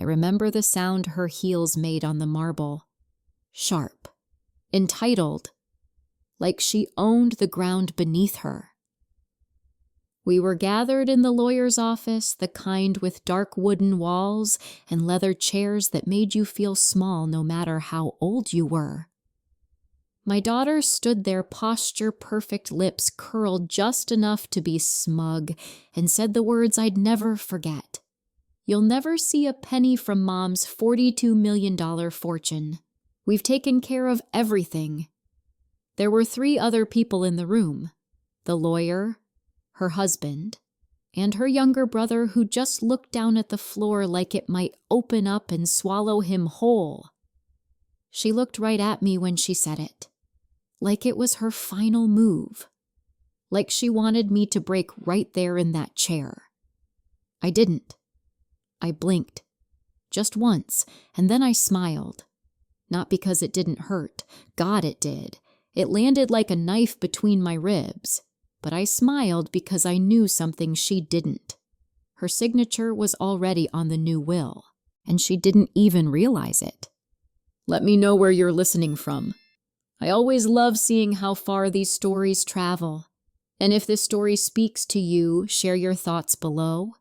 remember the sound her heels made on the marble. Sharp. Entitled. Like she owned the ground beneath her. We were gathered in the lawyer's office, the kind with dark wooden walls and leather chairs that made you feel small no matter how old you were. My daughter stood there, posture-perfect lips curled just enough to be smug, and said the words I'd never forget. You'll never see a penny from Mom's $42 million fortune. We've taken care of everything. There were 3 other people in the room. The lawyer, her husband, and her younger brother who just looked down at the floor like it might open up and swallow him whole. She looked right at me when she said it. Like it was her final move. Like she wanted me to break right there in that chair. I didn't. I blinked. Just once, and then I smiled. Not because it didn't hurt. God, it did. It landed like a knife between my ribs. But I smiled because I knew something she didn't. Her signature was already on the new will, and she didn't even realize it. Let me know where you're listening from. I always love seeing how far these stories travel. And if this story speaks to you, share your thoughts below.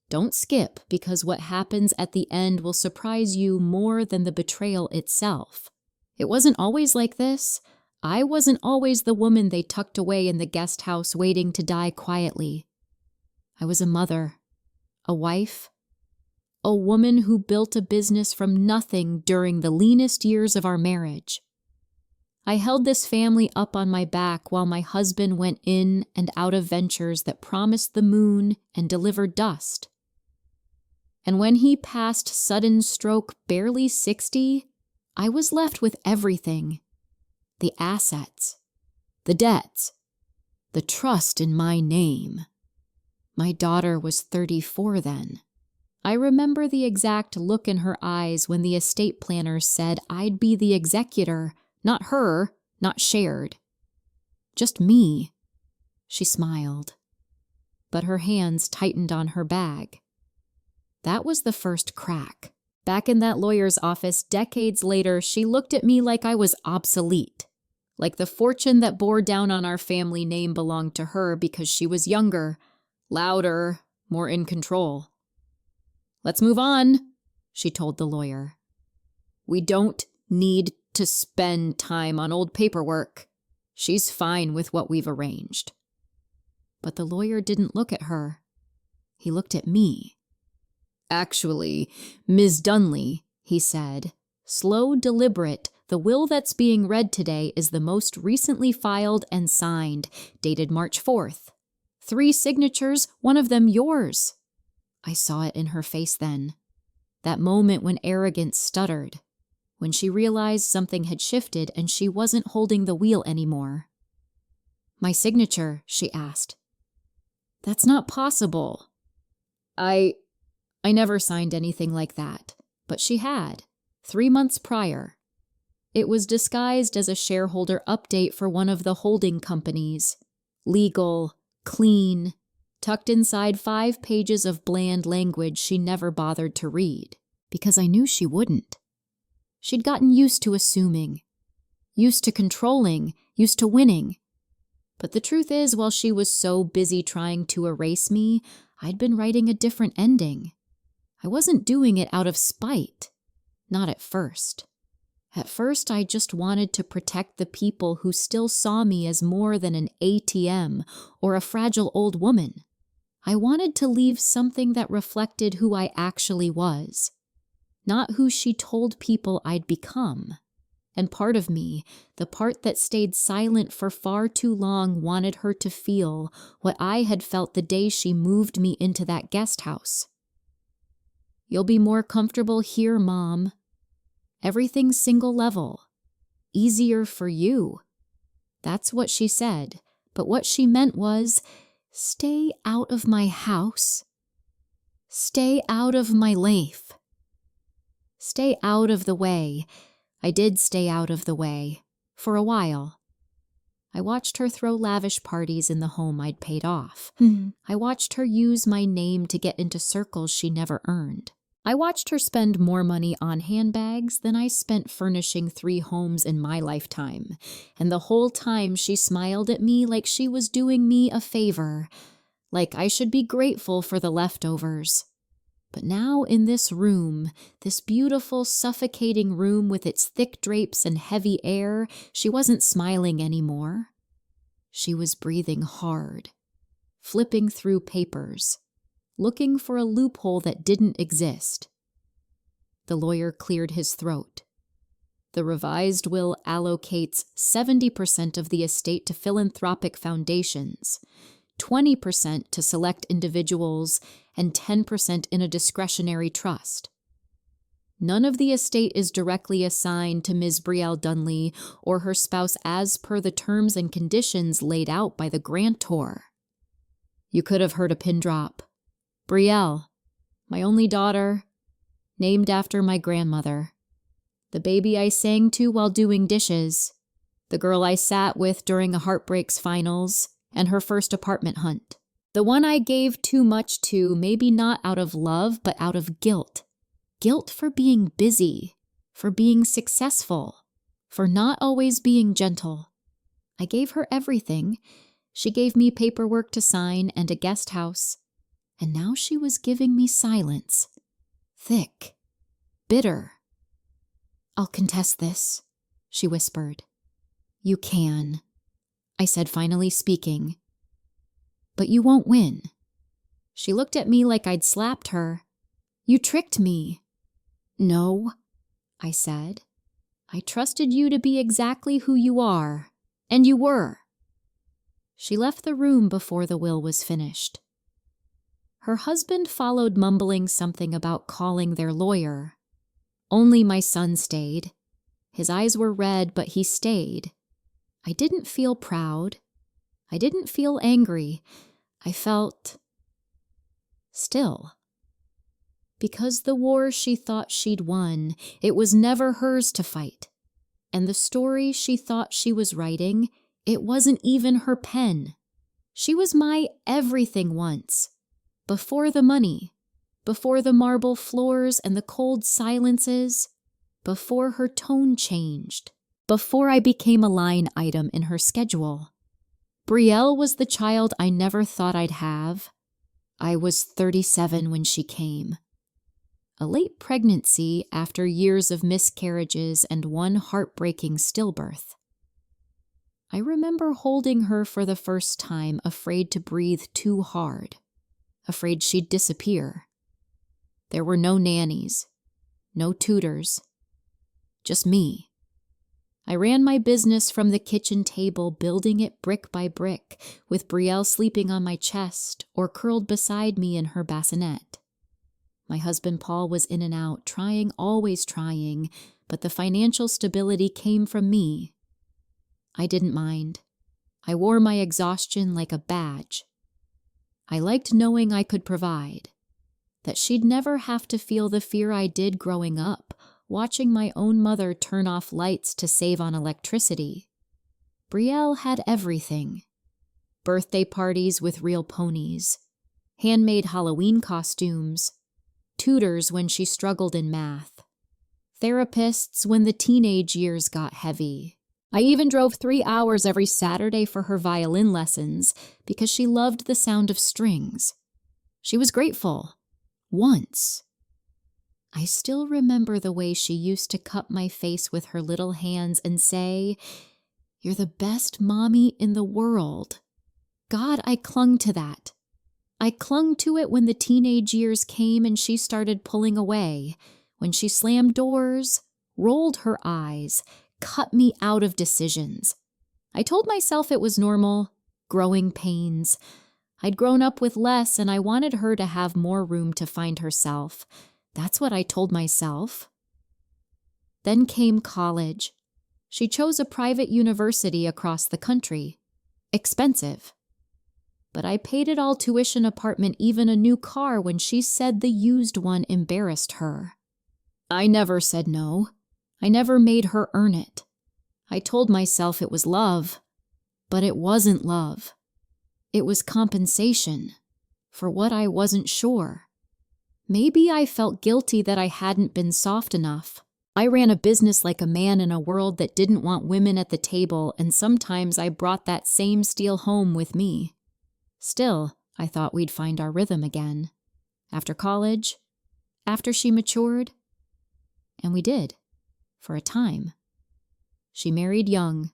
Don't skip, because what happens at the end will surprise you more than the betrayal itself. It wasn't always like this. I wasn't always the woman they tucked away in the guest house waiting to die quietly. I was a mother, a wife, a woman who built a business from nothing during the leanest years of our marriage. I held this family up on my back while my husband went in and out of ventures that promised the moon and delivered dust. And when he passed sudden stroke barely 60, I was left with everything. The assets, the debts, the trust in my name. My daughter was 34 then. I remember the exact look in her eyes when the estate planner said I'd be the executor, not her, not shared. Just me. She smiled, but her hands tightened on her bag. That was the first crack. Back in that lawyer's office decades later, she looked at me like I was obsolete. Like the fortune that bore down on our family name belonged to her because she was younger, louder, more in control. Let's move on, she told the lawyer. We don't need to spend time on old paperwork. She's fine with what we've arranged. But the lawyer didn't look at her. He looked at me. Actually, Ms. Dunley, he said, slow, deliberate, the will that's being read today is the most recently filed and signed, dated March 4th. 3 signatures, one of them yours. I saw it in her face then. That moment when arrogance stuttered. When she realized something had shifted and she wasn't holding the wheel anymore. My signature, she asked. That's not possible. I never signed anything like that, but she had, 3 months prior. It was disguised as a shareholder update for one of the holding companies. Legal, clean, tucked inside 5 pages of bland language she never bothered to read, because I knew she wouldn't. She'd gotten used to assuming, used to controlling, used to winning. But the truth is, while she was so busy trying to erase me, I'd been writing a different ending. I wasn't doing it out of spite. Not at first. At first, I just wanted to protect the people who still saw me as more than an ATM or a fragile old woman. I wanted to leave something that reflected who I actually was, not who she told people I'd become. And part of me, the part that stayed silent for far too long, wanted her to feel what I had felt the day she moved me into that guest house. You'll be more comfortable here, Mom. Everything's single level. Easier for you. That's what she said, but what she meant was, stay out of my house. Stay out of my life. Stay out of the way. I did stay out of the way. For a while. I watched her throw lavish parties in the home I'd paid off. I watched her use my name to get into circles she never earned. I watched her spend more money on handbags than I spent furnishing 3 homes in my lifetime, and the whole time she smiled at me like she was doing me a favor, like I should be grateful for the leftovers. But now in this room, this beautiful, suffocating room with its thick drapes and heavy air, she wasn't smiling anymore. She was breathing hard, flipping through papers, looking for a loophole that didn't exist. The lawyer cleared his throat. The revised will allocates 70% of the estate to philanthropic foundations, 20% to select individuals, and 10% in a discretionary trust. None of the estate is directly assigned to Ms. Brielle Dunley or her spouse as per the terms and conditions laid out by the grantor. You could have heard a pin drop. Brielle, my only daughter, named after my grandmother. The baby I sang to while doing dishes. The girl I sat with during a Heartbreak's finals and her first apartment hunt. The one I gave too much to, maybe not out of love, but out of guilt. Guilt for being busy, for being successful, for not always being gentle. I gave her everything. She gave me paperwork to sign and a guest house. And now she was giving me silence. Thick. Bitter. I'll contest this, she whispered. You can, I said, finally speaking. But you won't win. She looked at me like I'd slapped her. You tricked me. No, I said. I trusted you to be exactly who you are, and you were. She left the room before the will was finished. Her husband followed, mumbling something about calling their lawyer. Only my son stayed. His eyes were red, but he stayed. I didn't feel proud. I didn't feel angry. I felt still. Because the war she thought she'd won, it was never hers to fight. And the story she thought she was writing, it wasn't even her pen. She was my everything once. Before the money, before the marble floors and the cold silences, before her tone changed, before I became a line item in her schedule. Brielle was the child I never thought I'd have. I was 37 when she came. A late pregnancy after years of miscarriages and one heartbreaking stillbirth. I remember holding her for the first time, afraid to breathe too hard. Afraid she'd disappear. There were no nannies, no tutors, just me. I ran my business from the kitchen table, building it brick by brick, with Brielle sleeping on my chest or curled beside me in her bassinet. My husband Paul was in and out, trying, always trying, but the financial stability came from me. I didn't mind. I wore my exhaustion like a badge. I liked knowing I could provide, that she'd never have to feel the fear I did growing up, watching my own mother turn off lights to save on electricity. Brielle had everything. Birthday parties with real ponies, handmade Halloween costumes, tutors when she struggled in math, therapists when the teenage years got heavy. I even drove 3 hours every Saturday for her violin lessons because she loved the sound of strings. She was grateful. Once. I still remember the way she used to cup my face with her little hands and say, "You're the best mommy in the world." God, I clung to that. I clung to it when the teenage years came and she started pulling away, when she slammed doors, rolled her eyes, cut me out of decisions. I told myself it was normal, growing pains. I'd grown up with less and I wanted her to have more room to find herself. That's what I told myself. Then came college. She chose a private university across the country. Expensive. But I paid it all: tuition, apartment, even a new car, when she said the used one embarrassed her. I never said no. I never made her earn it. I told myself it was love, but it wasn't love. It was compensation for what I wasn't sure. Maybe I felt guilty that I hadn't been soft enough. I ran a business like a man in a world that didn't want women at the table, and sometimes I brought that same steel home with me. Still, I thought we'd find our rhythm again. After college, after she matured, and we did, for a time. She married young,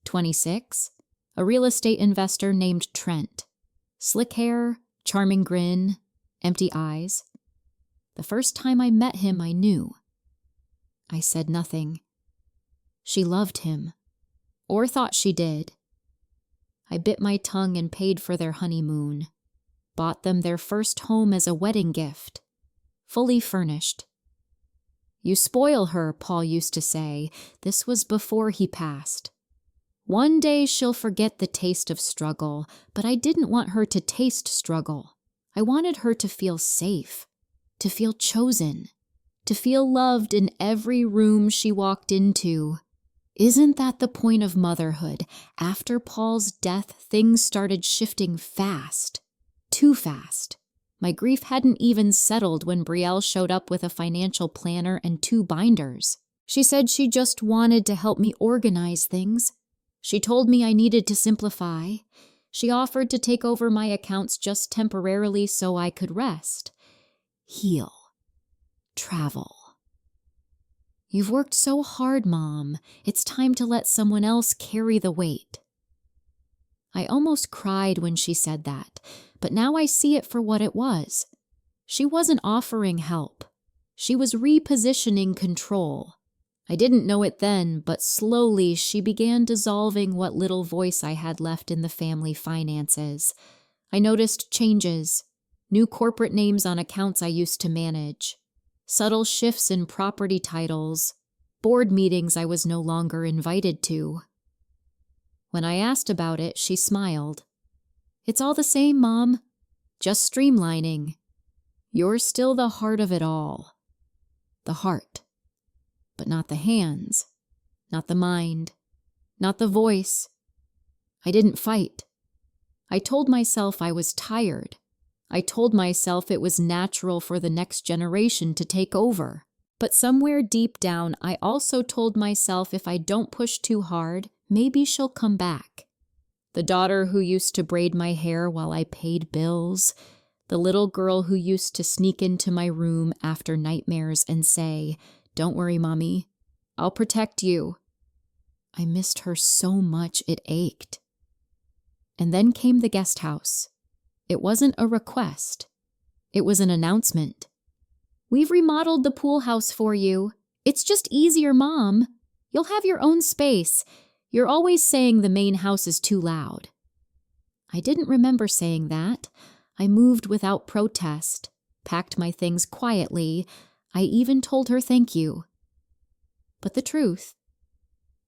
26, a real estate investor named Trent. Slick hair, charming grin, empty eyes. The first time I met him, I knew. I said nothing. She loved him, or thought she did. I bit my tongue and paid for their honeymoon, bought them their first home as a wedding gift, fully furnished. You spoil her, Paul used to say. This was before he passed. One day she'll forget the taste of struggle, but I didn't want her to taste struggle. I wanted her to feel safe, to feel chosen, to feel loved in every room she walked into. Isn't that the point of motherhood? After Paul's death, things started shifting fast. Too fast. My grief hadn't even settled when Brielle showed up with a financial planner and 2 binders. She said she just wanted to help me organize things. She told me I needed to simplify. She offered to take over my accounts just temporarily so I could rest, heal, travel. You've worked so hard, Mom. It's time to let someone else carry the weight. I almost cried when she said that, but now I see it for what it was. She wasn't offering help. She was repositioning control. I didn't know it then, but slowly she began dissolving what little voice I had left in the family finances. I noticed changes, new corporate names on accounts I used to manage, subtle shifts in property titles, board meetings I was no longer invited to. When I asked about it, she smiled. It's all the same, Mom. Just streamlining. You're still the heart of it all. The heart. But not the hands. Not the mind. Not the voice. I didn't fight. I told myself I was tired. I told myself it was natural for the next generation to take over. But somewhere deep down, I also told myself if I don't push too hard, maybe she'll come back. The daughter who used to braid my hair while I paid bills. The little girl who used to sneak into my room after nightmares and say, "Don't worry, Mommy. I'll protect you." I missed her so much it ached. And then came the guest house. It wasn't a request. It was an announcement. "We've remodeled the pool house for you. It's just easier, Mom. You'll have your own space. You're always saying the main house is too loud." I didn't remember saying that. I moved without protest, packed my things quietly. I even told her thank you. But the truth,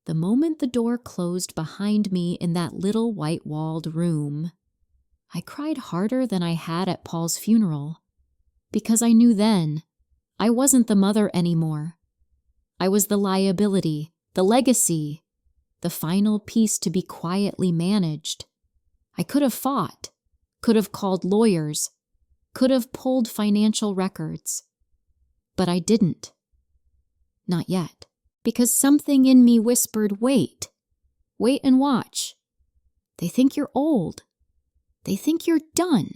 the moment the door closed behind me in that little white-walled room, I cried harder than I had at Paul's funeral, because I knew then I wasn't the mother anymore. I was the liability, the legacy, the final piece to be quietly managed. I could have fought, could have called lawyers, could have pulled financial records. But I didn't. Not yet. Because something in me whispered, wait. Wait and watch. They think you're old. They think you're done.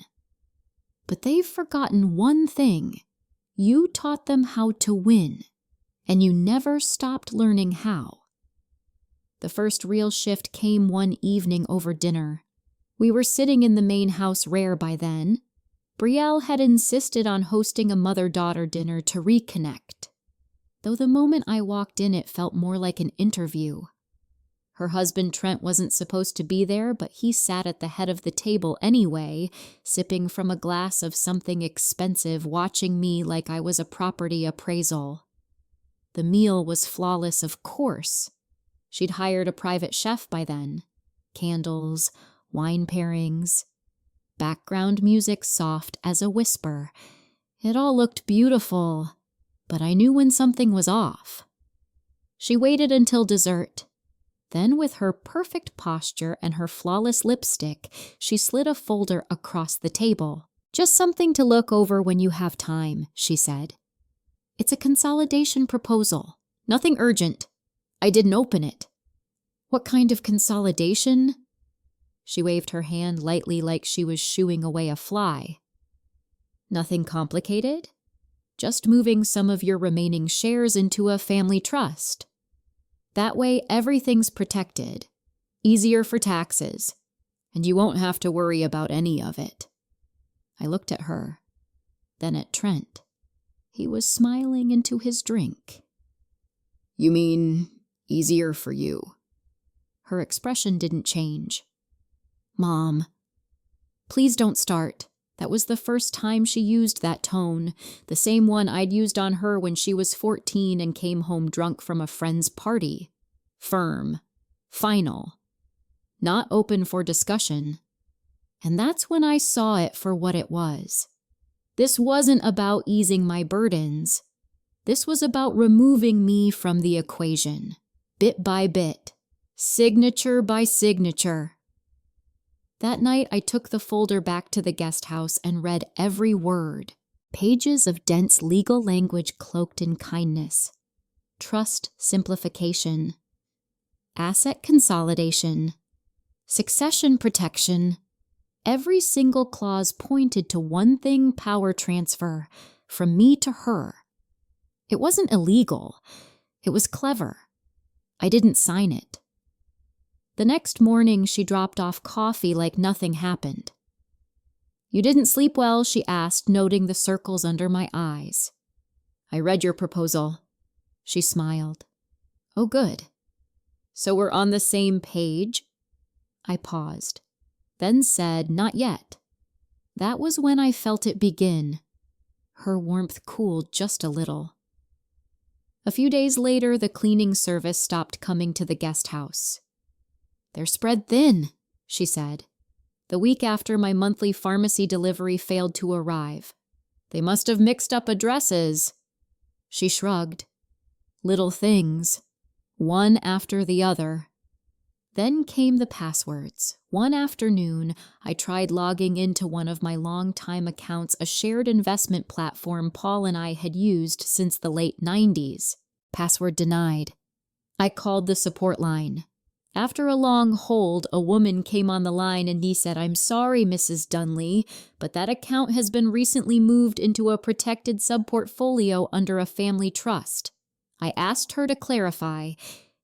But they've forgotten one thing. You taught them how to win, and you never stopped learning how. The first real shift came one evening over dinner. We were sitting in the main house rare by then. Brielle had insisted on hosting a mother-daughter dinner to reconnect. Though the moment I walked in, it felt more like an interview. Her husband Trent wasn't supposed to be there, but he sat at the head of the table anyway, sipping from a glass of something expensive, watching me like I was a property appraisal. The meal was flawless, of course. She'd hired a private chef by then. Candles, wine pairings, background music soft as a whisper. It all looked beautiful, but I knew when something was off. She waited until dessert. Then, with her perfect posture and her flawless lipstick, she slid a folder across the table. Just something to look over when you have time, she said. It's a consolidation proposal. Nothing urgent. I didn't open it. What kind of consolidation? She waved her hand lightly like she was shooing away a fly. Nothing complicated. Just moving some of your remaining shares into a family trust. That way everything's protected. Easier for taxes. And you won't have to worry about any of it. I looked at her, then at Trent. He was smiling into his drink. You mean easier for you? Her expression didn't change. Mom, please don't start. That was the first time she used that tone, the same one I'd used on her when she was 14 and came home drunk from a friend's party. Firm. Final. Not open for discussion. And that's when I saw it for what it was. This wasn't about easing my burdens. This was about removing me from the equation, bit by bit, signature by signature. That night, I took the folder back to the guest house and read every word. Pages of dense legal language cloaked in kindness. Trust simplification. Asset consolidation. Succession protection. Every single clause pointed to one thing: power transfer, from me to her. It wasn't illegal. It was clever. I didn't sign it. The next morning, she dropped off coffee like nothing happened. You didn't sleep well, she asked, noting the circles under my eyes. I read your proposal. She smiled. Oh, good. So we're on the same page? I paused, then said, not yet. That was when I felt it begin. Her warmth cooled just a little. A few days later, the cleaning service stopped coming to the guest house. They're spread thin, she said. The week after my monthly pharmacy delivery failed to arrive. They must have mixed up addresses. She shrugged. Little things, one after the other. Then came the passwords. One afternoon, I tried logging into one of my longtime accounts, a shared investment platform Paul and I had used since the late 90s. Password denied. I called the support line. After a long hold, a woman came on the line and he said, I'm sorry, Mrs. Dunley, but that account has been recently moved into a protected subportfolio under a family trust. I asked her to clarify.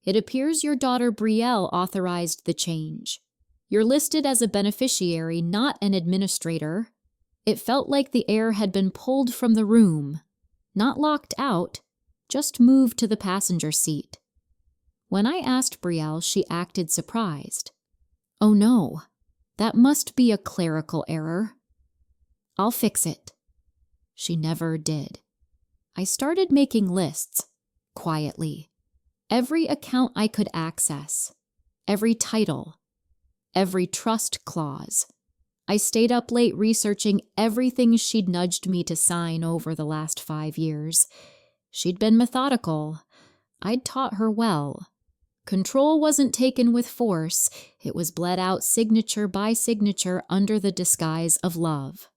It appears your daughter Brielle authorized the change. You're listed as a beneficiary, not an administrator. It felt like the air had been pulled from the room. Not locked out, just moved to the passenger seat. When I asked Brielle, she acted surprised. Oh no, that must be a clerical error. I'll fix it. She never did. I started making lists, quietly. Every account I could access. Every title. Every trust clause. I stayed up late researching everything she'd nudged me to sign over the last 5 years. She'd been methodical. I'd taught her well. Control wasn't taken with force. It was bled out signature by signature under the disguise of love.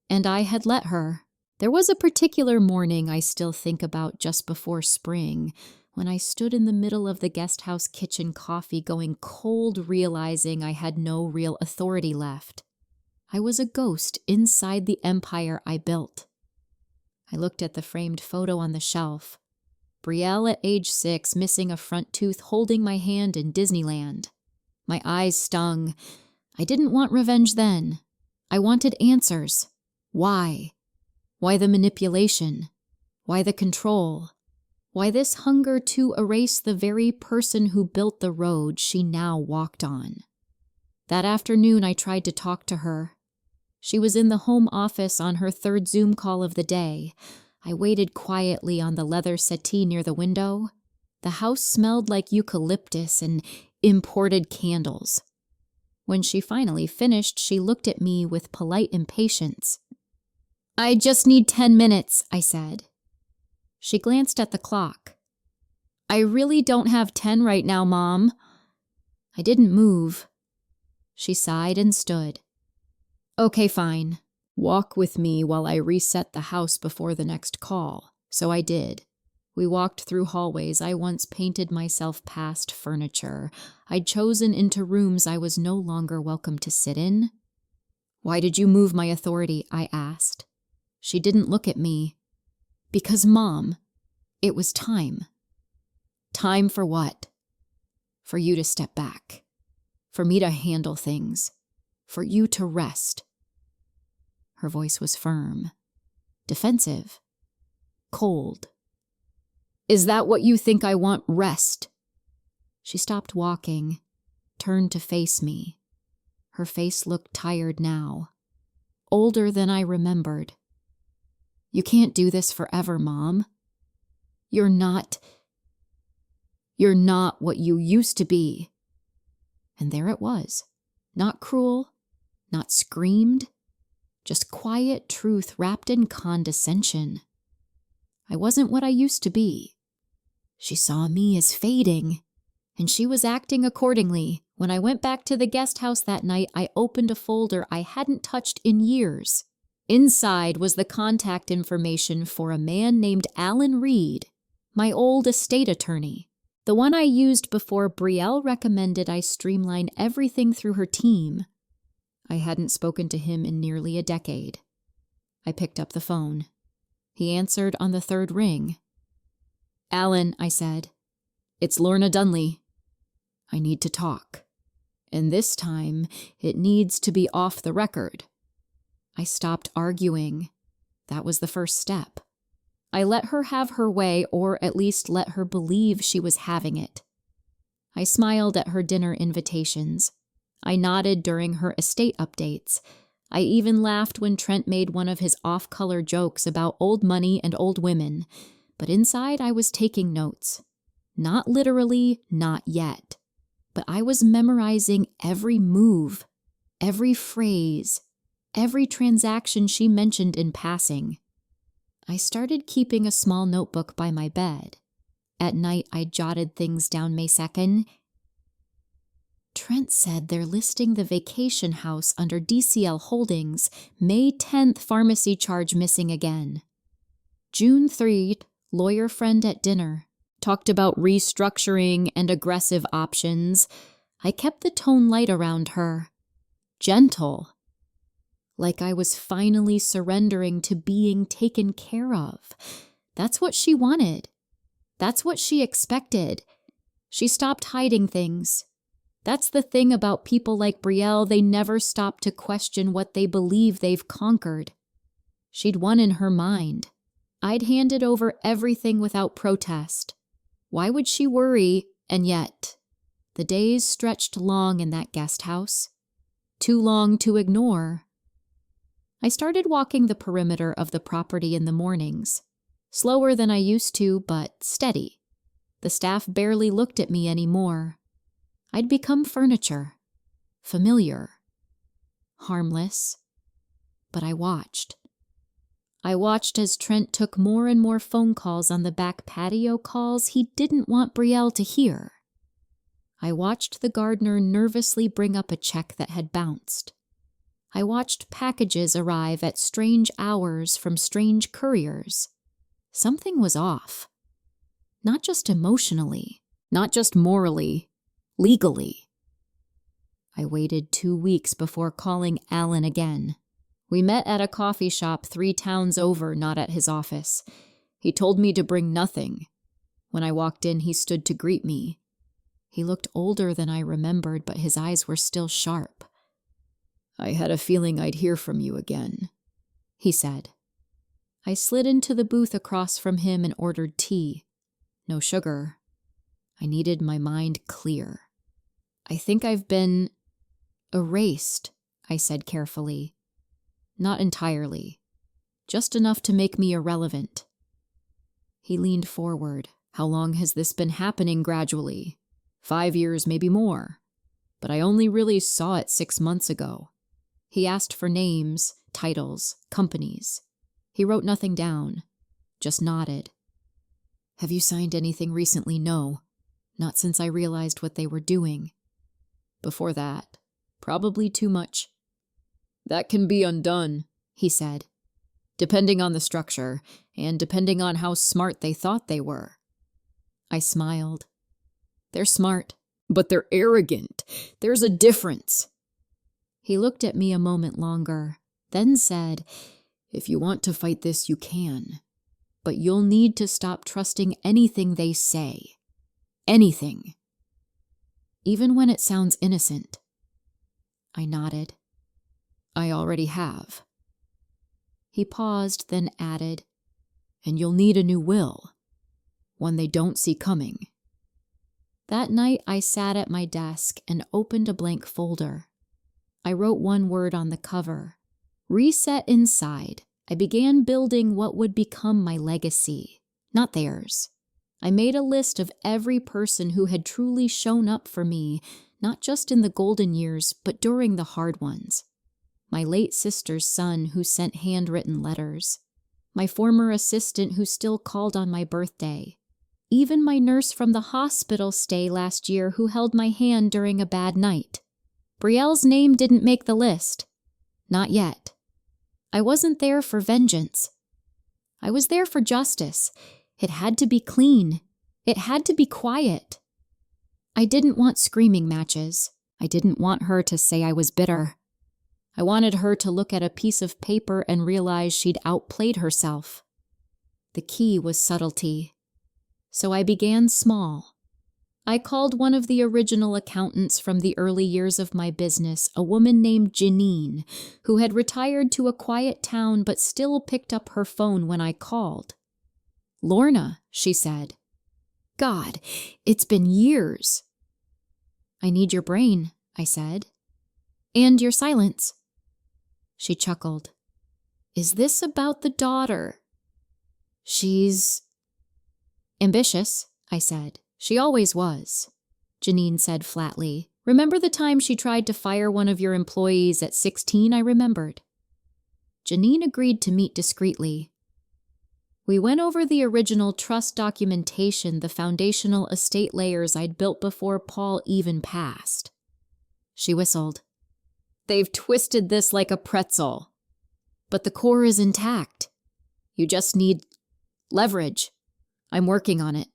And I had let her. There was a particular morning I still think about just before spring, when I stood in the middle of the guest house kitchen, coffee going cold, realizing I had no real authority left. I was a ghost inside the empire I built. I looked at the framed photo on the shelf. Brielle at age 6, missing a front tooth, holding my hand in Disneyland. My eyes stung. I didn't want revenge then. I wanted answers. Why? Why the manipulation? Why the control? Why this hunger to erase the very person who built the road she now walked on? That afternoon, I tried to talk to her. She was in the home office on her 3rd Zoom call of the day. I waited quietly on the leather settee near the window. The house smelled like eucalyptus and imported candles. When she finally finished, she looked at me with polite impatience. I just need 10 minutes, I said. She glanced at the clock. I really don't have 10 right now, Mom. I didn't move. She sighed and stood. Okay, fine. Walk with me while I reset the house before the next call. So I did. We walked through hallways I once painted myself past furniture I'd chosen into rooms I was no longer welcome to sit in. Why did you move my authority? I asked. She didn't look at me. Because, Mom, it was time. Time for what? For you to step back. For me to handle things. For you to rest. Her voice was firm, defensive, cold. Is that what you think I want? Rest? She stopped walking, turned to face me. Her face looked tired now, older than I remembered. You can't do this forever, Mom. You're not what you used to be. And there it was, not cruel, not screamed, just quiet truth wrapped in condescension. I wasn't what I used to be. She saw me as fading, and she was acting accordingly. When I went back to the guest house that night, I opened a folder I hadn't touched in years. Inside was the contact information for a man named Alan Reed, my old estate attorney, the one I used before Brielle recommended I streamline everything through her team. I hadn't spoken to him in nearly a decade. I picked up the phone. He answered on the third ring. Alan, I said, it's Lorna Dunley. I need to talk. And this time, it needs to be off the record. I stopped arguing. That was the first step. I let her have her way, or at least let her believe she was having it. I smiled at her dinner invitations. I nodded during her estate updates. I even laughed when Trent made one of his off-color jokes about old money and old women, but inside I was taking notes. Not literally, not yet. But I was memorizing every move, every phrase, every transaction she mentioned in passing. I started keeping a small notebook by my bed. At night, I jotted things down. May 2nd. Trent said they're listing the vacation house under DCL Holdings. May 10th, pharmacy charge missing again. June 3rd, lawyer friend at dinner. Talked about restructuring and aggressive options. I kept the tone light around her. Gentle. Like I was finally surrendering to being taken care of. That's what she wanted. That's what she expected. She stopped hiding things. That's the thing about people like Brielle, they never stop to question what they believe they've conquered. She'd won in her mind. I'd handed over everything without protest. Why would she worry? And yet, the days stretched long in that guest house. Too long to ignore. I started walking the perimeter of the property in the mornings. Slower than I used to, but steady. The staff barely looked at me anymore. I'd become furniture. Familiar. Harmless. But I watched. I watched as Trent took more and more phone calls on the back patio, calls he didn't want Brielle to hear. I watched the gardener nervously bring up a check that had bounced. I watched packages arrive at strange hours from strange couriers. Something was off. Not just emotionally, not just morally, legally. I waited 2 weeks before calling Alan again. We met at a coffee shop 3 towns over, not at his office. He told me to bring nothing. When I walked in, he stood to greet me. He looked older than I remembered, but his eyes were still sharp. I had a feeling I'd hear from you again, he said. I slid into the booth across from him and ordered tea. No sugar. I needed my mind clear. I think I've been erased, I said carefully. Not entirely. Just enough to make me irrelevant. He leaned forward. How long has this been happening gradually? 5 years, maybe more. But I only really saw it 6 months ago. He asked for names, titles, companies. He wrote nothing down. Just nodded. Have you signed anything recently? No. Not since I realized what they were doing. Before that, probably too much. That can be undone, he said. "Depending on the structure, and depending on how smart they thought they were." I smiled. "They're smart, but they're arrogant. There's a difference." He looked at me a moment longer, then said, "If you want to fight this, you can. But you'll need to stop trusting anything they say. Anything. Even when it sounds innocent." I nodded. "I already have." He paused, then added, "And you'll need a new will. One they don't see coming." That night I sat at my desk and opened a blank folder. I wrote one word on the cover. Reset inside. I began building what would become my legacy, not theirs. I made a list of every person who had truly shown up for me, not just in the golden years, but during the hard ones. My late sister's son who sent handwritten letters. My former assistant who still called on my birthday. Even my nurse from the hospital stay last year who held my hand during a bad night. Brielle's name didn't make the list. Not yet. I wasn't there for vengeance. I was there for justice. It had to be clean. It had to be quiet. I didn't want screaming matches. I didn't want her to say I was bitter. I wanted her to look at a piece of paper and realize she'd outplayed herself. The key was subtlety. So I began small. I called one of the original accountants from the early years of my business, a woman named Janine, who had retired to a quiet town but still picked up her phone when I called. "Lorna," she said. "God, it's been years." "I need your brain," I said. "And your silence." She chuckled. "Is this about the daughter?" "She's ambitious," I said. "She always was." Janine said flatly. "Remember the time she tried to fire one of your employees at 16? I remembered." Janine agreed to meet discreetly. We went over the original trust documentation, the foundational estate layers I'd built before Paul even passed. She whistled. "They've twisted this like a pretzel. But the core is intact. You just need leverage. I'm working on it."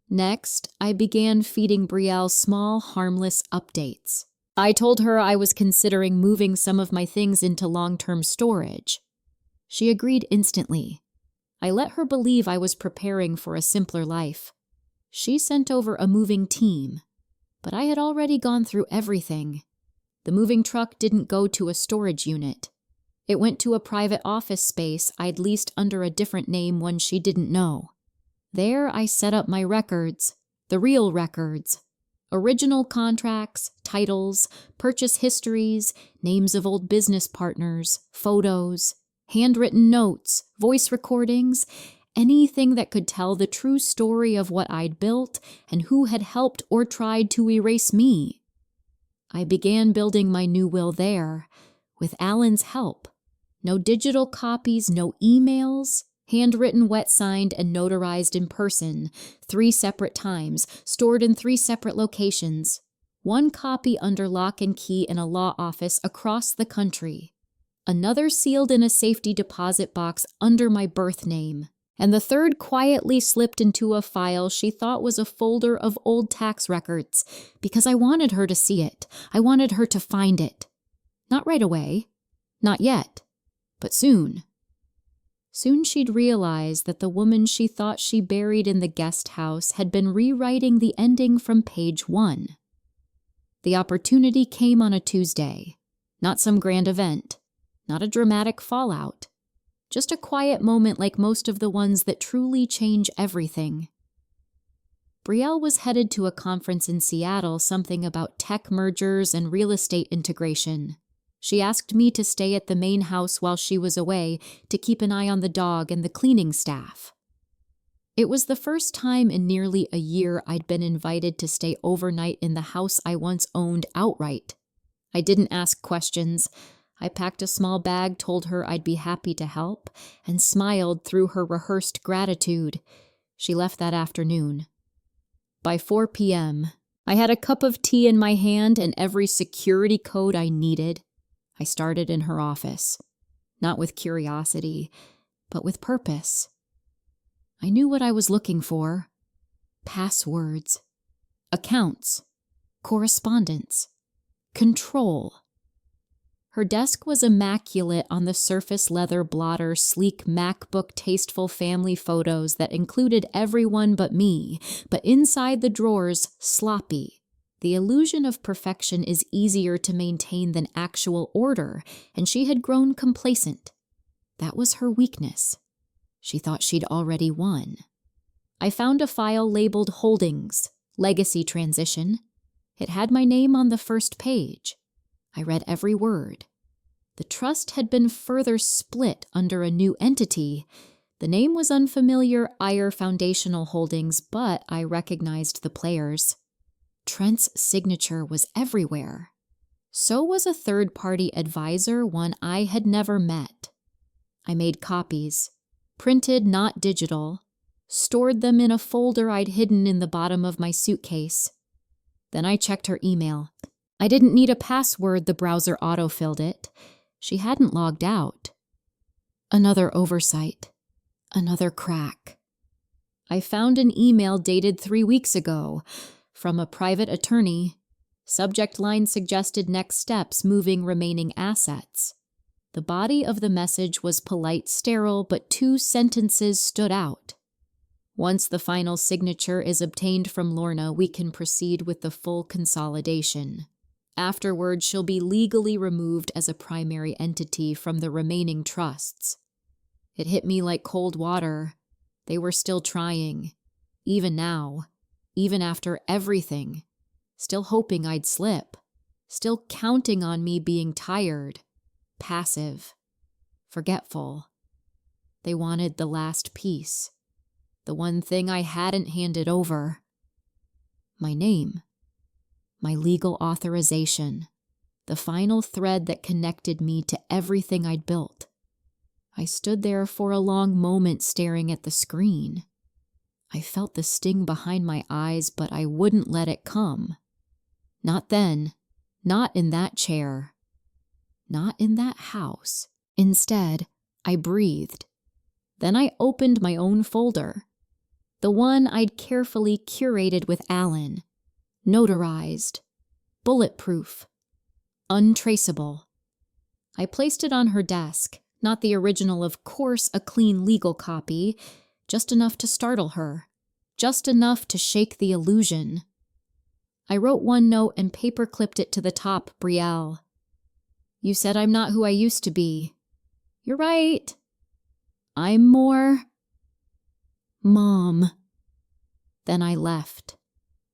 Next, I began feeding Brielle small, harmless updates. I told her I was considering moving some of my things into long-term storage. She agreed instantly. I let her believe I was preparing for a simpler life. She sent over a moving team, but I had already gone through everything. The moving truck didn't go to a storage unit. It went to a private office space I'd leased under a different name, one she didn't know. There I set up my records, the real records. Original contracts, titles, purchase histories, names of old business partners, photos, handwritten notes, voice recordings, anything that could tell the true story of what I'd built and who had helped or tried to erase me. I began building my new will there, with Alan's help. No digital copies, no emails. Handwritten, wet-signed, and notarized in person, 3 separate times, stored in 3 separate locations. 1 copy under lock and key in a law office across the country. Another sealed in a safety deposit box under my birth name. And the third quietly slipped into a file she thought was a folder of old tax records, because I wanted her to see it. I wanted her to find it. Not right away. Not yet. But soon. Soon she'd realize that the woman she thought she buried in the guest house had been rewriting the ending from page 1. The opportunity came on a Tuesday. Not some grand event. Not a dramatic fallout. Just a quiet moment like most of the ones that truly change everything. Brielle was headed to a conference in Seattle, something about tech mergers and real estate integration. She asked me to stay at the main house while she was away to keep an eye on the dog and the cleaning staff. It was the first time in nearly a year I'd been invited to stay overnight in the house I once owned outright. I didn't ask questions. I packed a small bag, told her I'd be happy to help, and smiled through her rehearsed gratitude. She left that afternoon. By 4 p.m., I had a cup of tea in my hand and every security code I needed. I started in her office. not with curiosity, but with purpose. I knew what I was looking for. Passwords, accounts, correspondence, control. Her desk was immaculate on the surface leather blotter, sleek MacBook tasteful family photos that included everyone but me, but inside the drawers, sloppy. The illusion of perfection is easier to maintain than actual order, and she had grown complacent. That was her weakness. She thought she'd already won. I found a file labeled Holdings, Legacy Transition. It had my name on the first page. I read every word. The trust had been further split under a new entity. The name was unfamiliar, Iyer Foundational Holdings, but I recognized the players. Trent's signature was everywhere. So was a third-party advisor, one I had never met. I made copies, printed, not digital, stored them in a folder I'd hidden in the bottom of my suitcase. Then I checked her email. I didn't need a password, the browser auto-filled it. She hadn't logged out. Another oversight. Another crack. I found an email dated 3 weeks ago from a private attorney. Subject line suggested next steps, moving remaining assets. The body of the message was polite, sterile, but 2 sentences stood out. Once the final signature is obtained from Lorna, we can proceed with the full consolidation. Afterward, she'll be legally removed as a primary entity from the remaining trusts. It hit me like cold water. They were still trying. Even now. Even after everything. Still hoping I'd slip. Still counting on me being tired. Passive. Forgetful. They wanted the last piece. The one thing I hadn't handed over. My name. My legal authorization. The final thread that connected me to everything I'd built. I stood there for a long moment staring at the screen. I felt the sting behind my eyes, but I wouldn't let it come. Not then. Not in that chair. Not in that house. Instead, I breathed. Then I opened my own folder. The one I'd carefully curated with Alan. Notarized. Bulletproof. Untraceable. I placed it on her desk. Not the original, of course, a clean legal copy. Just enough to startle her. Just enough to shake the illusion. I wrote one note and paper-clipped it to the top, Brielle. You said I'm not who I used to be. You're right. I'm more... Mom. Then I left.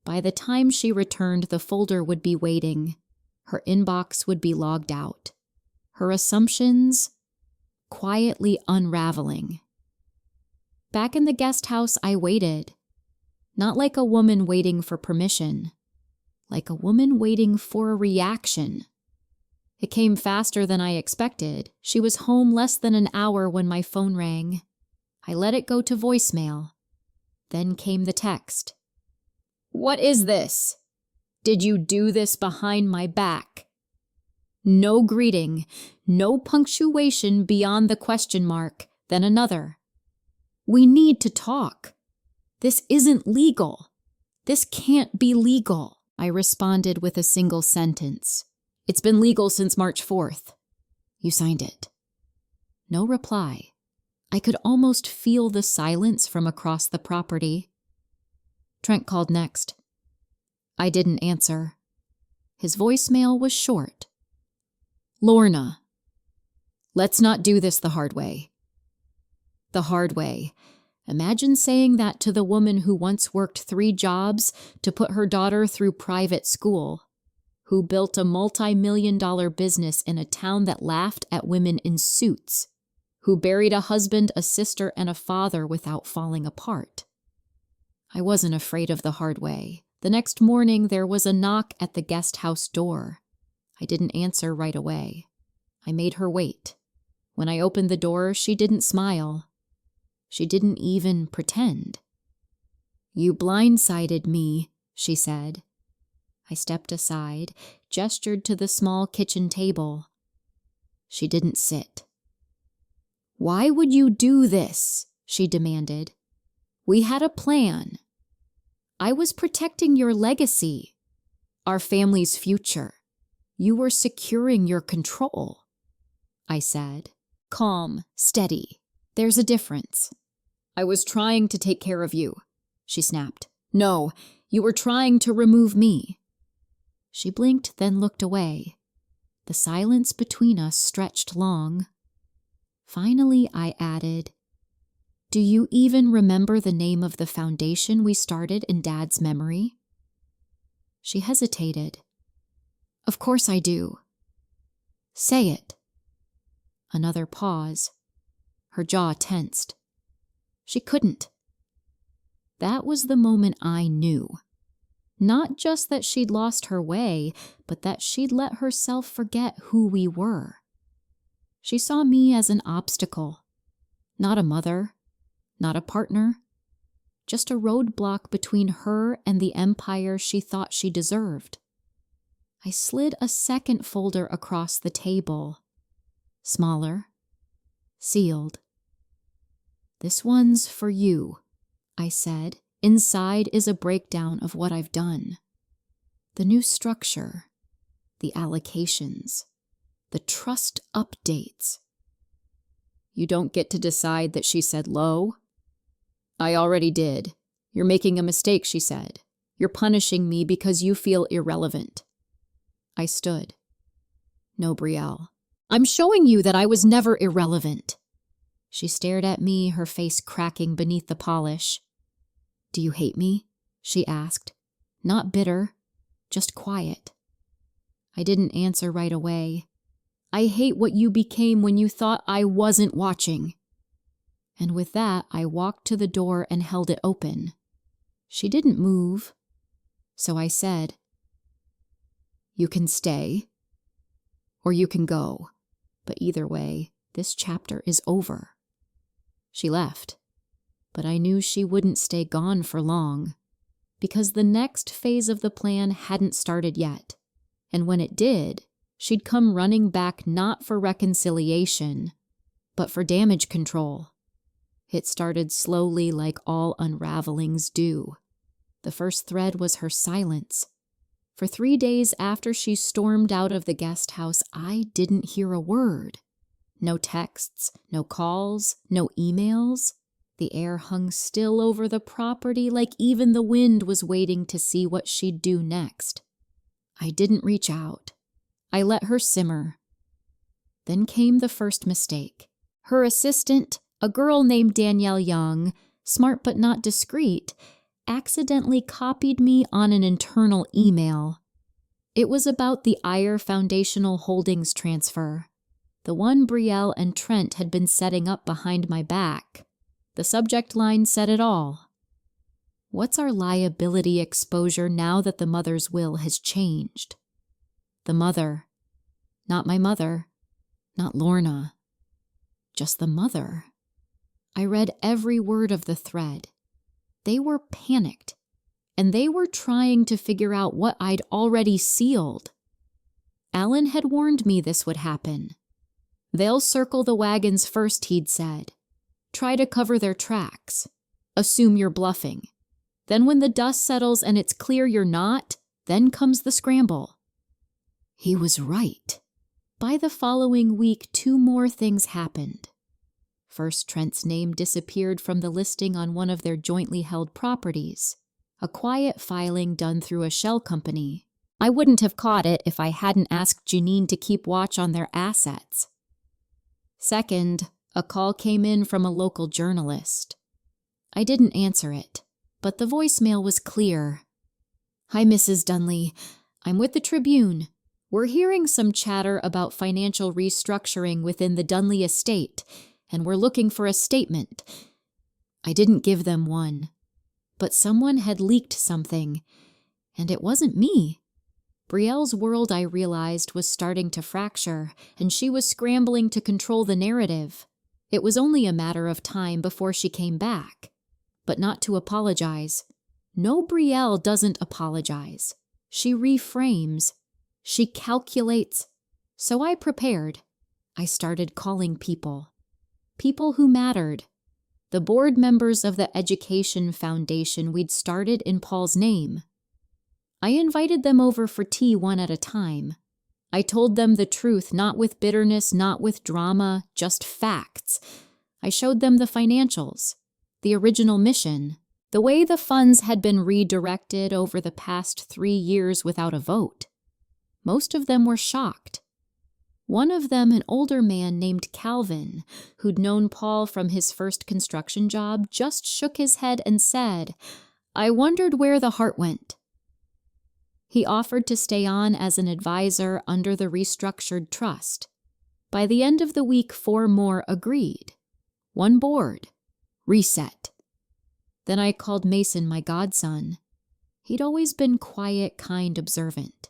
By the time she returned, the folder would be waiting. Her inbox would be logged out. Her assumptions quietly unraveling. Back in the guest house, I waited. Not like a woman waiting for permission. Like a woman waiting for a reaction. It came faster than I expected. She was home less than an hour when my phone rang. I let it go to voicemail. Then came the text. What is this? Did you do this behind my back? No greeting, no punctuation beyond the question mark, then another. We need to talk. This isn't legal. This can't be legal, I responded with a single sentence. It's been legal since March 4th. You signed it. No reply. I could almost feel the silence from across the property. Trent called next. I didn't answer. His voicemail was short. Lorna. Let's not do this the hard way. The hard way. Imagine saying that to the woman who once worked 3 jobs to put her daughter through private school, who built a multi-million-dollar business in a town that laughed at women in suits, who buried a husband, a sister, and a father without falling apart. I wasn't afraid of the hard way. The next morning, there was a knock at the guest house door. I didn't answer right away. I made her wait. When I opened the door, she didn't smile. She didn't even pretend. You blindsided me, she said. I stepped aside, gestured to the small kitchen table. She didn't sit. "Why would you do this?" she demanded. "We had a plan. I was protecting your legacy, our family's future. You were securing your control." I said, calm, steady. "There's a difference." "I was trying to take care of you," she snapped. "No, you were trying to remove me." She blinked, then looked away. The silence between us stretched long. Finally, I added, "Do you even remember the name of the foundation we started in Dad's memory?" She hesitated. "Of course I do." "Say it." Another pause. Her jaw tensed. She couldn't. That was the moment I knew. Not just that she'd lost her way, but that she'd let herself forget who we were. She saw me as an obstacle, not a mother, not a partner, just a roadblock between her and the empire she thought she deserved. I slid a second folder across the table. Smaller. Sealed. "This one's for you," I said. "Inside is a breakdown of what I've done. The new structure, the allocations, the trust updates." "You don't get to decide that," she said low. "I already did. You're making a mistake," she said. "You're punishing me because you feel irrelevant." I stood. "No, Brielle. I'm showing you that I was never irrelevant." She stared at me, her face cracking beneath the polish. "Do you hate me?" she asked. Not bitter, just quiet. I didn't answer right away. "I hate what you became when you thought I wasn't watching." And with that, I walked to the door and held it open. She didn't move. So I said, "You can stay, or you can go. But either way, this chapter is over." She left, but I knew she wouldn't stay gone for long, because the next phase of the plan hadn't started yet. And when it did, she'd come running back not for reconciliation, but for damage control. It started slowly, like all unravelings do. The first thread was her silence. For 3 days after she stormed out of the guest house, I didn't hear a word. No texts, no calls, no emails. The air hung still over the property, like even the wind was waiting to see what she'd do next. I didn't reach out. I let her simmer. Then came the first mistake. Her assistant, a girl named Danielle Young, smart but not discreet, accidentally copied me on an internal email. It was about the Eyre Foundational Holdings transfer, the one Brielle and Trent had been setting up behind my back. The subject line said it all. What's our liability exposure now that the mother's will has changed? The mother. Not my mother. Not Lorna. Just the mother. I read every word of the thread. They were panicked, and they were trying to figure out what I'd already sealed. Alan had warned me this would happen. "They'll circle the wagons first," he'd said. "Try to cover their tracks. Assume you're bluffing. Then when the dust settles and it's clear you're not, then comes the scramble." He was right. By the following week, 2 more things happened. First, Trent's name disappeared from the listing on one of their jointly held properties, a quiet filing done through a shell company. I wouldn't have caught it if I hadn't asked Janine to keep watch on their assets. Second, a call came in from a local journalist. I didn't answer it, but the voicemail was clear. "Hi, Mrs. Dunley. I'm with the Tribune. We're hearing some chatter about financial restructuring within the Dunley estate, and we're looking for a statement." I didn't give them one, but someone had leaked something, and it wasn't me. Brielle's world, I realized, was starting to fracture, and she was scrambling to control the narrative. It was only a matter of time before she came back, but not to apologize. No, Brielle doesn't apologize. She reframes. She calculates. So I prepared. I started calling people. People who mattered. The board members of the education foundation we'd started in Paul's name. I invited them over for tea one at a time. I told them the truth, not with bitterness, not with drama, just facts. I showed them the financials, the original mission, the way the funds had been redirected over the past 3 years without a vote. Most of them were shocked. One of them, an older man named Calvin, who'd known Paul from his first construction job, just shook his head and said, "I wondered where the heart went." He offered to stay on as an advisor under the restructured trust. By the end of the week, 4 more agreed. 1 board. Reset. Then I called Mason my godson. He'd always been quiet, kind, observant.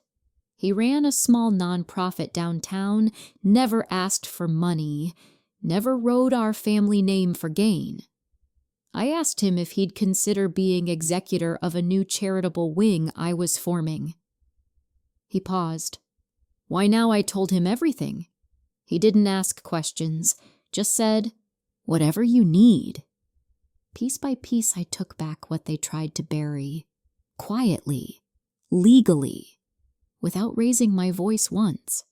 He ran a small nonprofit downtown, never asked for money, never rode our family name for gain. I asked him if he'd consider being executor of a new charitable wing I was forming. He paused. Why now? I told him everything. He didn't ask questions, just said, "Whatever you need." Piece by piece, I took back what they tried to bury, quietly, legally, without raising my voice once.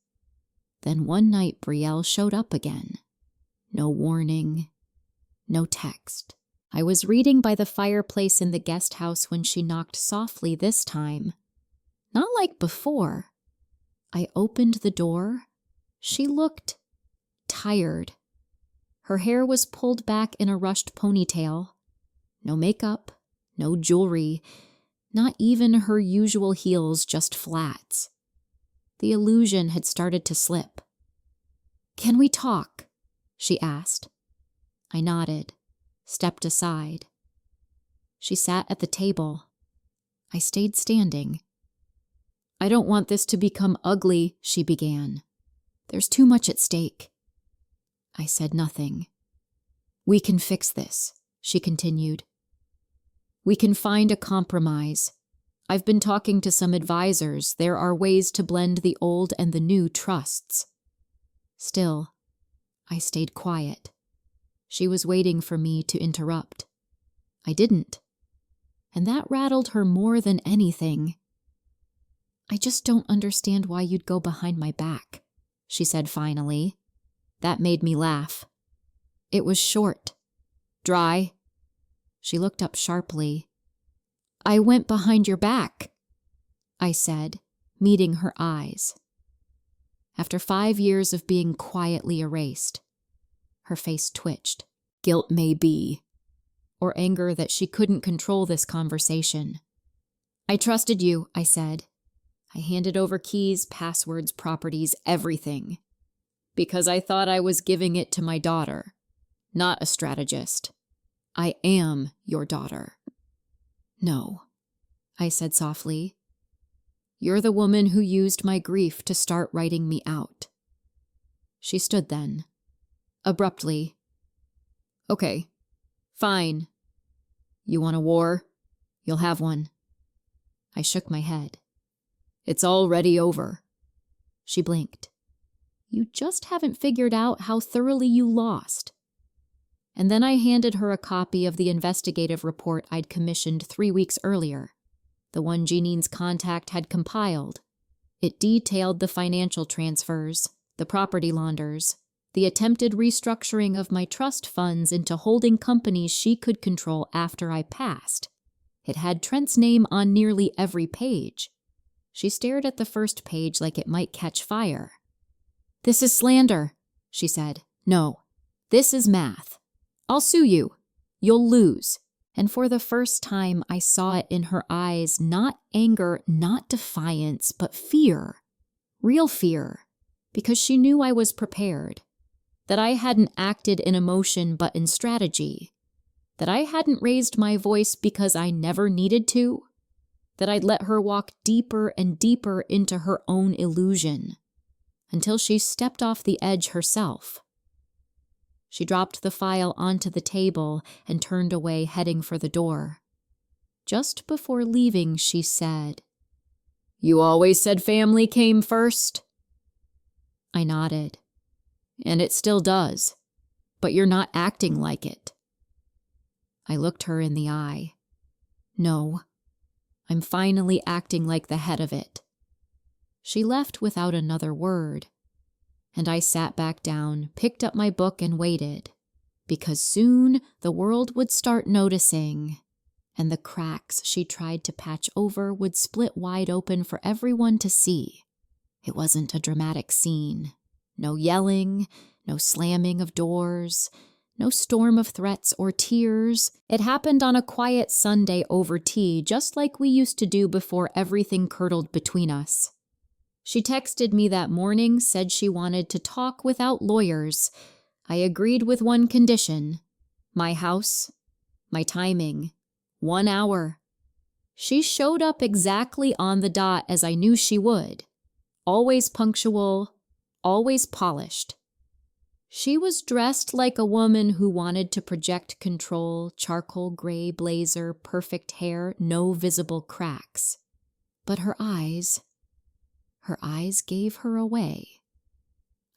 Then one night, Brielle showed up again. No warning, no text. I was reading by the fireplace in the guest house when she knocked softly this time. Not like before. I opened the door. She looked tired. Her hair was pulled back in a rushed ponytail. No makeup, no jewelry, not even her usual heels, just flats. The illusion had started to slip. "Can we talk?" she asked. I nodded, stepped aside. She sat at the table. I stayed standing. "I don't want this to become ugly," she began. "There's too much at stake." I said nothing. "We can fix this," she continued. "We can find a compromise. I've been talking to some advisors. There are ways to blend the old and the new trusts." Still, I stayed quiet. She was waiting for me to interrupt. I didn't. And that rattled her more than anything. "I just don't understand why you'd go behind my back," she said finally. That made me laugh. It was short, dry. She looked up sharply. "I went behind your back," I said, meeting her eyes. After 5 years of being quietly erased, her face twitched. Guilt may be, or anger that she couldn't control this conversation. "I trusted you," I said. I handed over keys, passwords, properties, everything. Because I thought I was giving it to my daughter, not a strategist. I am your daughter. "No," I said softly. "You're the woman who used my grief to start writing me out." She stood then, abruptly. "Okay, fine. You want a war? You'll have one." I shook my head. "It's already over." She blinked. "You just haven't figured out how thoroughly you lost." And then I handed her a copy of the investigative report I'd commissioned 3 weeks earlier, the one Jeanine's contact had compiled. It detailed the financial transfers, the property launders, the attempted restructuring of my trust funds into holding companies she could control after I passed. It had Trent's name on nearly every page. She stared at the first page like it might catch fire. "This is slander," she said. "No, this is math. I'll sue you. You'll lose." And for the first time, I saw it in her eyes, not anger, not defiance, but fear. Real fear. Because she knew I was prepared. That I hadn't acted in emotion but in strategy. That I hadn't raised my voice because I never needed to. That I'd let her walk deeper and deeper into her own illusion. Until she stepped off the edge herself. She dropped the file onto the table and turned away, heading for the door. Just before leaving, she said, "You always said family came first?" I nodded. "And it still does. But you're not acting like it. I looked her in the eye. No, I'm finally acting like the head of it. She left without another word, and I sat back down, picked up my book, and waited, because soon the world would start noticing, and the cracks she tried to patch over would split wide open for everyone to see. It wasn't a dramatic scene. No yelling, no slamming of doors, no storm of threats or tears. It happened on a quiet Sunday over tea, just like we used to do before everything curdled between us. She texted me that morning, said she wanted to talk without lawyers. I agreed with one condition: my house, my timing, 1 hour. She showed up exactly on the dot as I knew she would. Always punctual, always polished. She was dressed like a woman who wanted to project control, charcoal gray blazer, perfect hair, no visible cracks. But her eyes gave her away.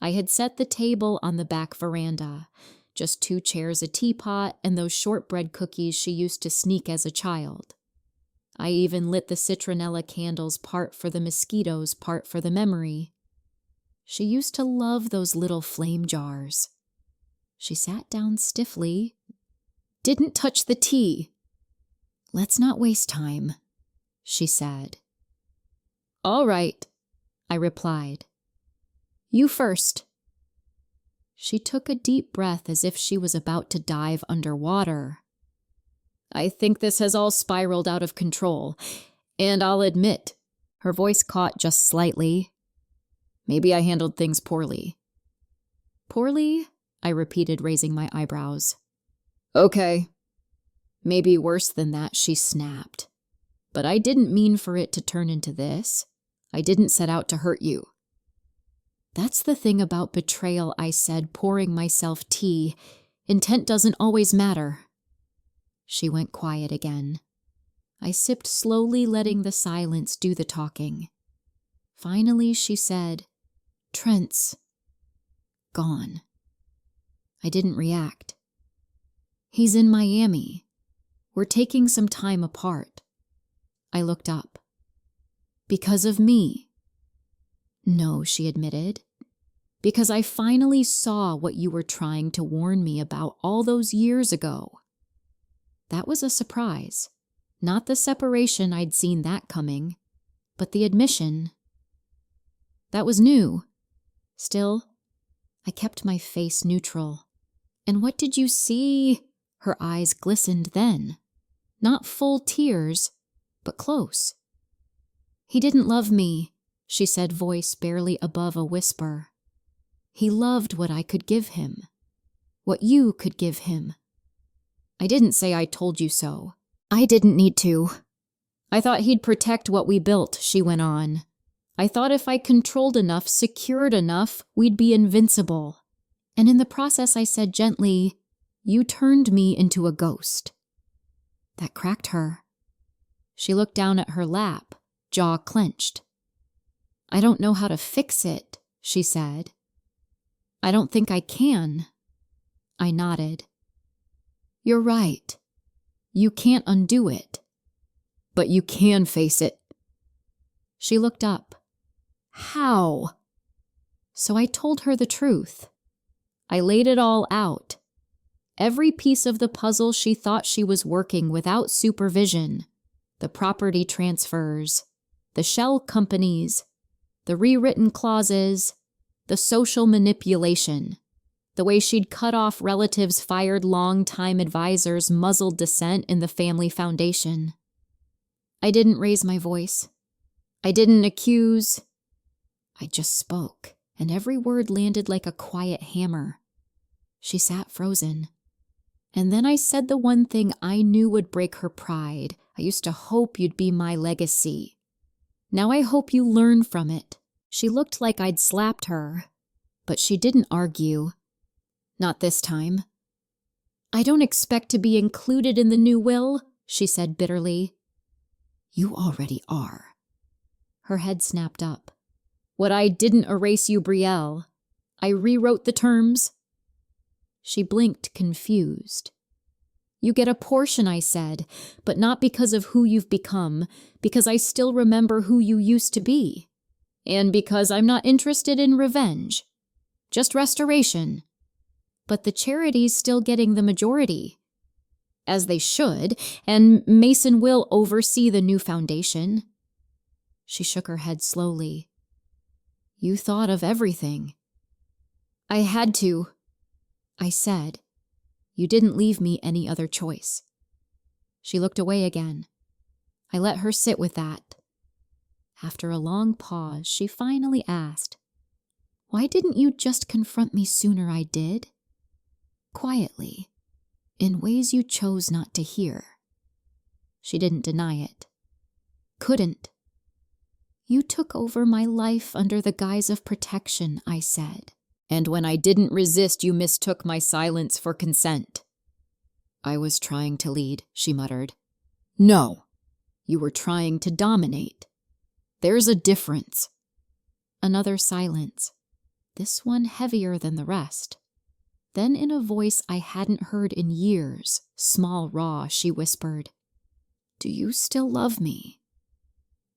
I had set the table on the back veranda, just 2 chairs, a teapot, and those shortbread cookies she used to sneak as a child. I even lit the citronella candles, part for the mosquitoes, part for the memory. She used to love those little flame jars. She sat down stiffly, didn't touch the tea. "Let's not waste time," she said. "All right," I replied. "You first." She took a deep breath as if she was about to dive underwater. "I think this has all spiraled out of control, and I'll admit," her voice caught just slightly, "maybe I handled things poorly." "Poorly?" I repeated, raising my eyebrows. "Okay. Maybe worse than that," she snapped. "But I didn't mean for it to turn into this. I didn't set out to hurt you." "That's the thing about betrayal," I said, pouring myself tea. "Intent doesn't always matter." She went quiet again. I sipped slowly, letting the silence do the talking. Finally, she said, "Trent's gone." I didn't react. "He's in Miami. We're taking some time apart." I looked up. "Because of me?" "No," she admitted. "Because I finally saw what you were trying to warn me about all those years ago." That was a surprise. Not the separation, I'd seen that coming, but the admission. That was new. Still, I kept my face neutral. "And what did you see?" Her eyes glistened then. Not full tears, but close. "He didn't love me," she said, voice barely above a whisper. "He loved what I could give him. What you could give him." I didn't say I told you so. I didn't need to. "I thought he'd protect what we built," she went on. "I thought if I controlled enough, secured enough, we'd be invincible. And in the process," I said gently, "you turned me into a ghost." That cracked her. She looked down at her lap, jaw clenched. "I don't know how to fix it," she said. "I don't think I can." I nodded. "You're right. You can't undo it. But you can face it." She looked up. "How?" So I told her the truth. I laid it all out. Every piece of the puzzle she thought she was working without supervision. The property transfers, the shell companies, the rewritten clauses, the social manipulation, the way she'd cut off relatives, fired long-time advisors, muzzled dissent in the family foundation. I didn't raise my voice. I didn't accuse. I just spoke, and every word landed like a quiet hammer. She sat frozen. And then I said the one thing I knew would break her pride. "I used to hope you'd be my legacy. Now I hope you learn from it." She looked like I'd slapped her, but she didn't argue. Not this time. "I don't expect to be included in the new will," she said bitterly. "You already are." Her head snapped up. "What I didn't erase you, Brielle. I rewrote the terms." She blinked, confused. You get a portion, I said, but not because of who you've become, because I still remember who you used to be. And because I'm not interested in revenge. Just restoration. But the charity's still getting the majority. As they should, and Mason will oversee the new foundation. She shook her head slowly. You thought of everything. I had to, I said. You didn't leave me any other choice. She looked away again. I let her sit with that. After a long pause, she finally asked, Why didn't you just confront me sooner? I did. Quietly, in ways you chose not to hear. She didn't deny it. Couldn't. You took over my life under the guise of protection, I said. And when I didn't resist, you mistook my silence for consent. I was trying to lead, she muttered. No, you were trying to dominate. There's a difference. Another silence, this one heavier than the rest. Then in a voice I hadn't heard in years, small, raw, she whispered, Do you still love me?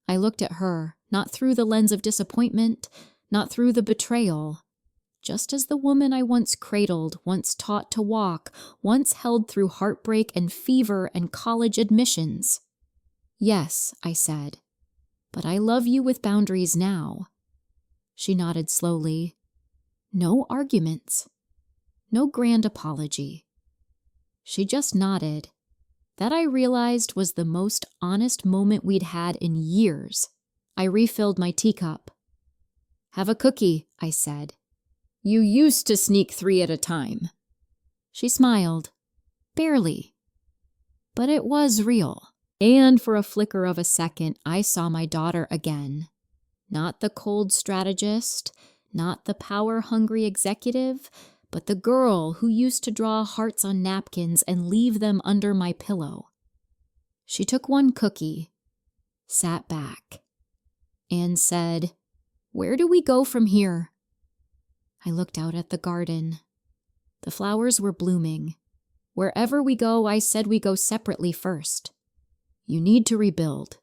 I looked at her, not through the lens of disappointment, not through the betrayal, just as the woman I once cradled, once taught to walk, once held through heartbreak and fever and college admissions. Yes, I said, but I love you with boundaries now. She nodded slowly. No arguments. No grand apology. She just nodded. That I realized was the most honest moment we'd had in years. I refilled my teacup. Have a cookie, I said. You used to sneak 3 at a time. She smiled. Barely. But it was real. And for a flicker of a second, I saw my daughter again. Not the cold strategist, not the power-hungry executive, but the girl who used to draw hearts on napkins and leave them under my pillow. She took one cookie, sat back, and said, Where do we go from here? I looked out at the garden. The flowers were blooming. Wherever we go, I said we go separately first. You need to rebuild,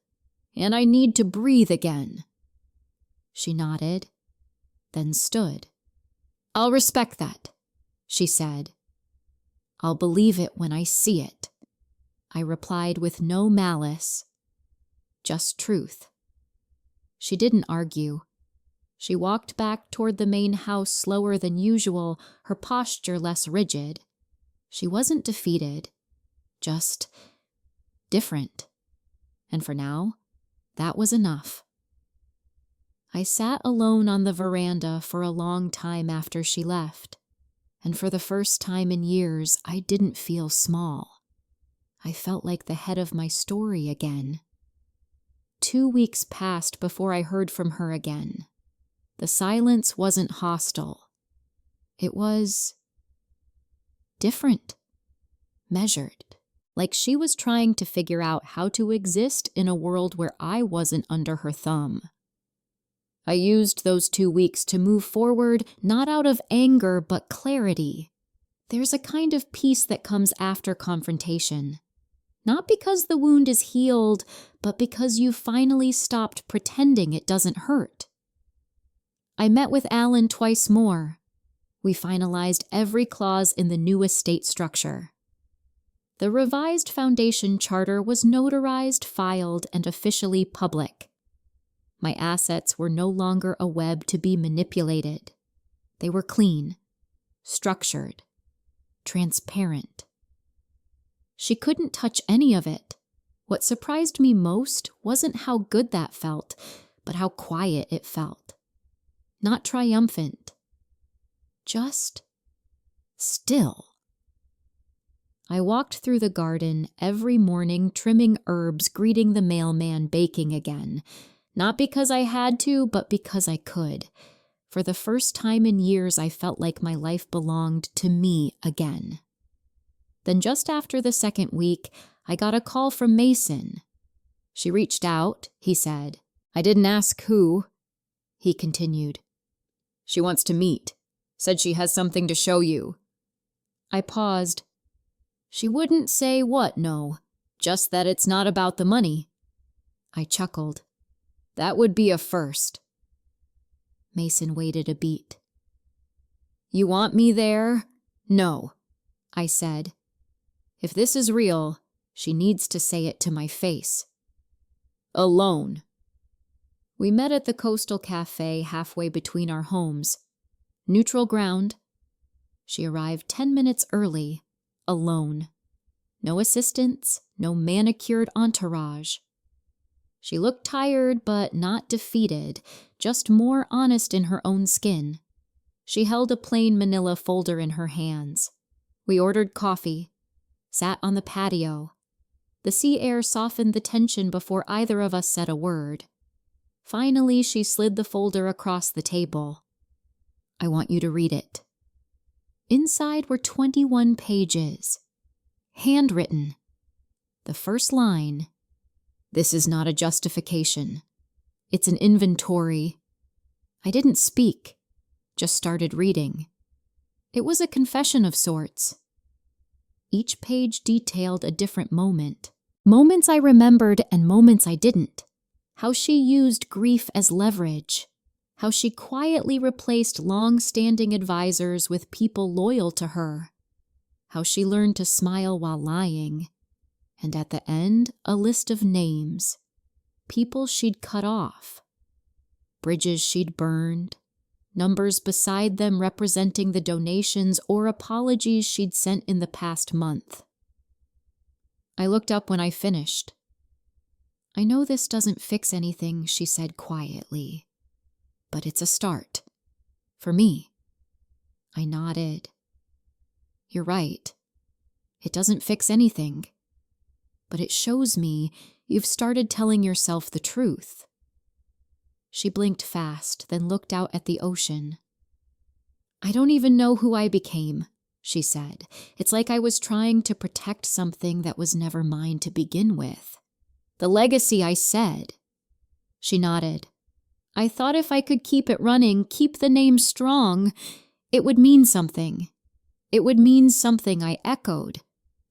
and I need to breathe again. She nodded, then stood. I'll respect that, she said. I'll believe it when I see it, I replied with no malice, just truth. She didn't argue. She walked back toward the main house slower than usual, her posture less rigid. She wasn't defeated, just different. And for now, that was enough. I sat alone on the veranda for a long time after she left, and for the first time in years, I didn't feel small. I felt like the head of my story again. 2 weeks passed before I heard from her again. The silence wasn't hostile. It was different, measured, like she was trying to figure out how to exist in a world where I wasn't under her thumb. I used those 2 weeks to move forward, not out of anger, but clarity. There's a kind of peace that comes after confrontation. Not because the wound is healed, but because you finally stopped pretending it doesn't hurt. I met with Alan twice more. We finalized every clause in the new estate structure. The revised foundation charter was notarized, filed, and officially public. My assets were no longer a web to be manipulated. They were clean, structured, transparent. She couldn't touch any of it. What surprised me most wasn't how good that felt, but how quiet it felt. Not triumphant. Just still. I walked through the garden every morning, trimming herbs, greeting the mailman, baking again. Not because I had to, but because I could. For the first time in years, I felt like my life belonged to me again. Then just after the second week, I got a call from Mason. She reached out, he said. I didn't ask who, he continued. She wants to meet. Said she has something to show you. I paused. She wouldn't say what, no. Just that it's not about the money. I chuckled. That would be a first. Mason waited a beat. You want me there? No, I said. If this is real, she needs to say it to my face. Alone. We met at the Coastal Cafe halfway between our homes. Neutral ground. She arrived 10 minutes early, alone. No assistants, no manicured entourage. She looked tired but not defeated, just more honest in her own skin. She held a plain manila folder in her hands. We ordered coffee, sat on the patio. The sea air softened the tension before either of us said a word. Finally, she slid the folder across the table. I want you to read it. Inside were 21 pages. Handwritten. The first line, this is not a justification. It's an inventory. I didn't speak, just started reading. It was a confession of sorts. Each page detailed a different moment. Moments I remembered and moments I didn't. How she used grief as leverage. How she quietly replaced long-standing advisors with people loyal to her. How she learned to smile while lying. And at the end, a list of names. People she'd cut off. Bridges she'd burned. Numbers beside them representing the donations or apologies she'd sent in the past month. I looked up when I finished. I know this doesn't fix anything, she said quietly. But it's a start. For me. I nodded. You're right. It doesn't fix anything. But it shows me you've started telling yourself the truth. She blinked fast, then looked out at the ocean. I don't even know who I became, she said. It's like I was trying to protect something that was never mine to begin with. The legacy, I said. She nodded. I thought if I could keep it running, keep the name strong, it would mean something. It would mean something, I echoed,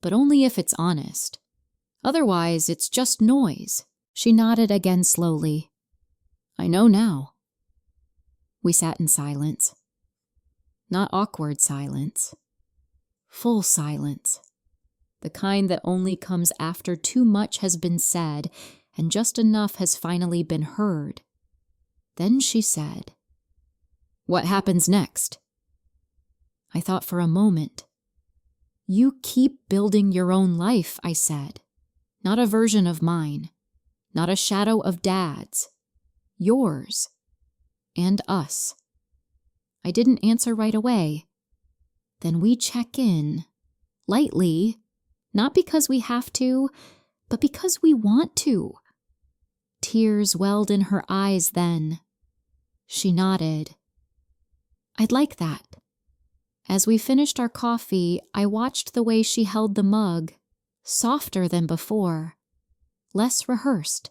but only if it's honest. Otherwise, it's just noise. She nodded again slowly. I know now. We sat in silence. Not awkward silence. Full silence. The kind that only comes after too much has been said and just enough has finally been heard. Then she said, What happens next? I thought for a moment. You keep building your own life, I said. Not a version of mine. Not a shadow of Dad's. Yours. And us. I didn't answer right away. Then we check in. Lightly. Not because we have to, but because we want to. Tears welled in her eyes then. She nodded. I'd like that. As we finished our coffee, I watched the way she held the mug, softer than before, less rehearsed.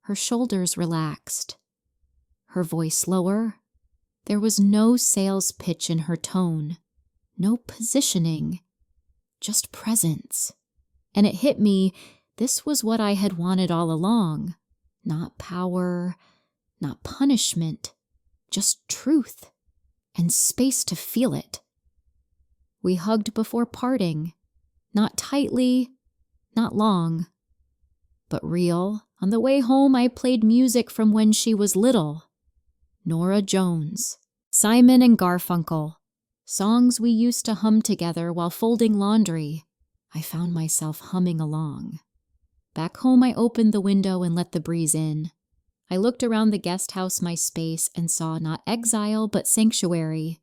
Her shoulders relaxed. Her voice lower. There was no sales pitch in her tone, no positioning, just presence. And it hit me, this was what I had wanted all along. Not power, not punishment, just truth and space to feel it. We hugged before parting, not tightly, not long, but real. On the way home, I played music from when she was little. Nora Jones, Simon and Garfunkel, songs we used to hum together while folding laundry. I found myself humming along. Back home, I opened the window and let the breeze in. I looked around the guest house, my space, and saw not exile but sanctuary.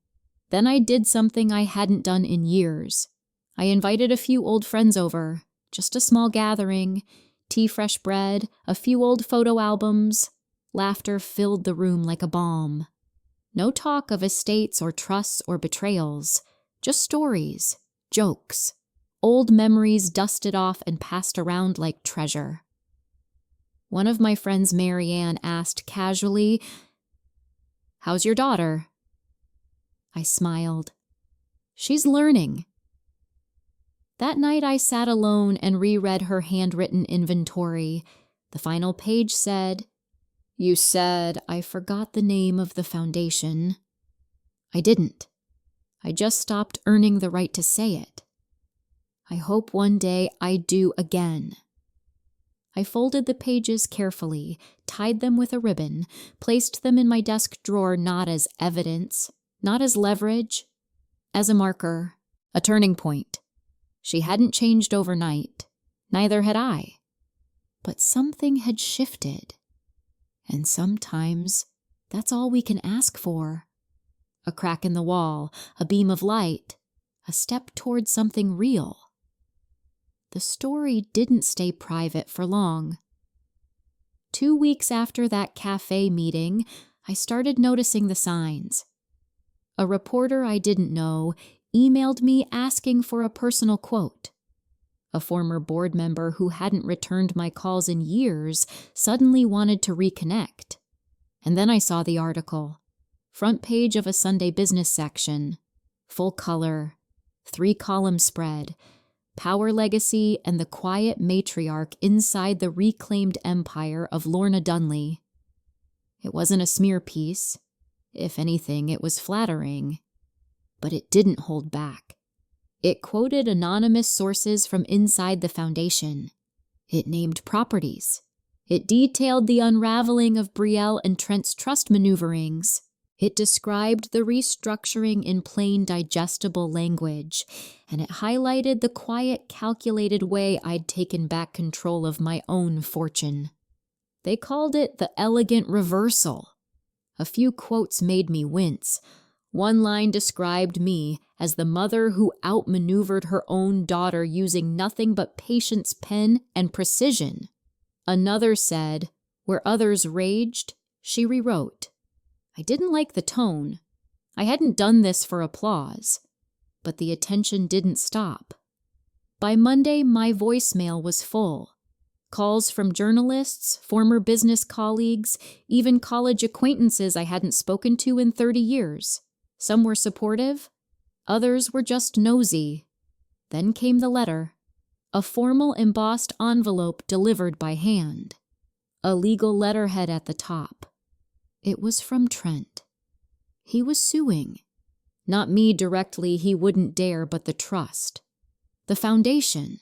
Then I did something I hadn't done in years. I invited a few old friends over, just a small gathering, tea, fresh bread, a few old photo albums. Laughter filled the room like a balm. No talk of estates or trusts or betrayals, just stories, jokes, old memories dusted off and passed around like treasure. One of my friends, Marianne, asked casually, "How's your daughter?" I smiled. "She's learning. That night I sat alone and reread her handwritten inventory. The final page said, "You said I forgot the name of the foundation." I didn't. I just stopped earning the right to say it. I hope one day I do again. I folded the pages carefully, tied them with a ribbon, placed them in my desk drawer not as evidence, not as leverage, as a marker, a turning point. She hadn't changed overnight. Neither had I. But something had shifted. And sometimes that's all we can ask for. A crack in the wall, a beam of light, a step toward something real. The story didn't stay private for long. 2 weeks after that cafe meeting, I started noticing the signs. A reporter I didn't know emailed me asking for a personal quote. A former board member who hadn't returned my calls in years suddenly wanted to reconnect. And then I saw the article. Front page of a Sunday business section. Full color. 3-column spread. Power legacy and the quiet matriarch inside the reclaimed empire of Lorna Dunley. It wasn't a smear piece. If anything, it was flattering. But it didn't hold back. It quoted anonymous sources from inside the foundation. It named properties. It detailed the unraveling of Brielle and Trent's trust maneuverings. It described the restructuring in plain, digestible language, and it highlighted the quiet, calculated way I'd taken back control of my own fortune. They called it the elegant reversal. A few quotes made me wince. One line described me as the mother who outmaneuvered her own daughter using nothing but patience, pen, and precision. Another said, where others raged, she rewrote. I didn't like the tone. I hadn't done this for applause. But the attention didn't stop. By Monday, my voicemail was full. Calls from journalists, former business colleagues, even college acquaintances I hadn't spoken to in 30 years. Some were supportive. Others were just nosy. Then came the letter. A formal embossed envelope delivered by hand. A legal letterhead at the top. It was from Trent. He was suing. Not me directly, he wouldn't dare, but the trust. The foundation.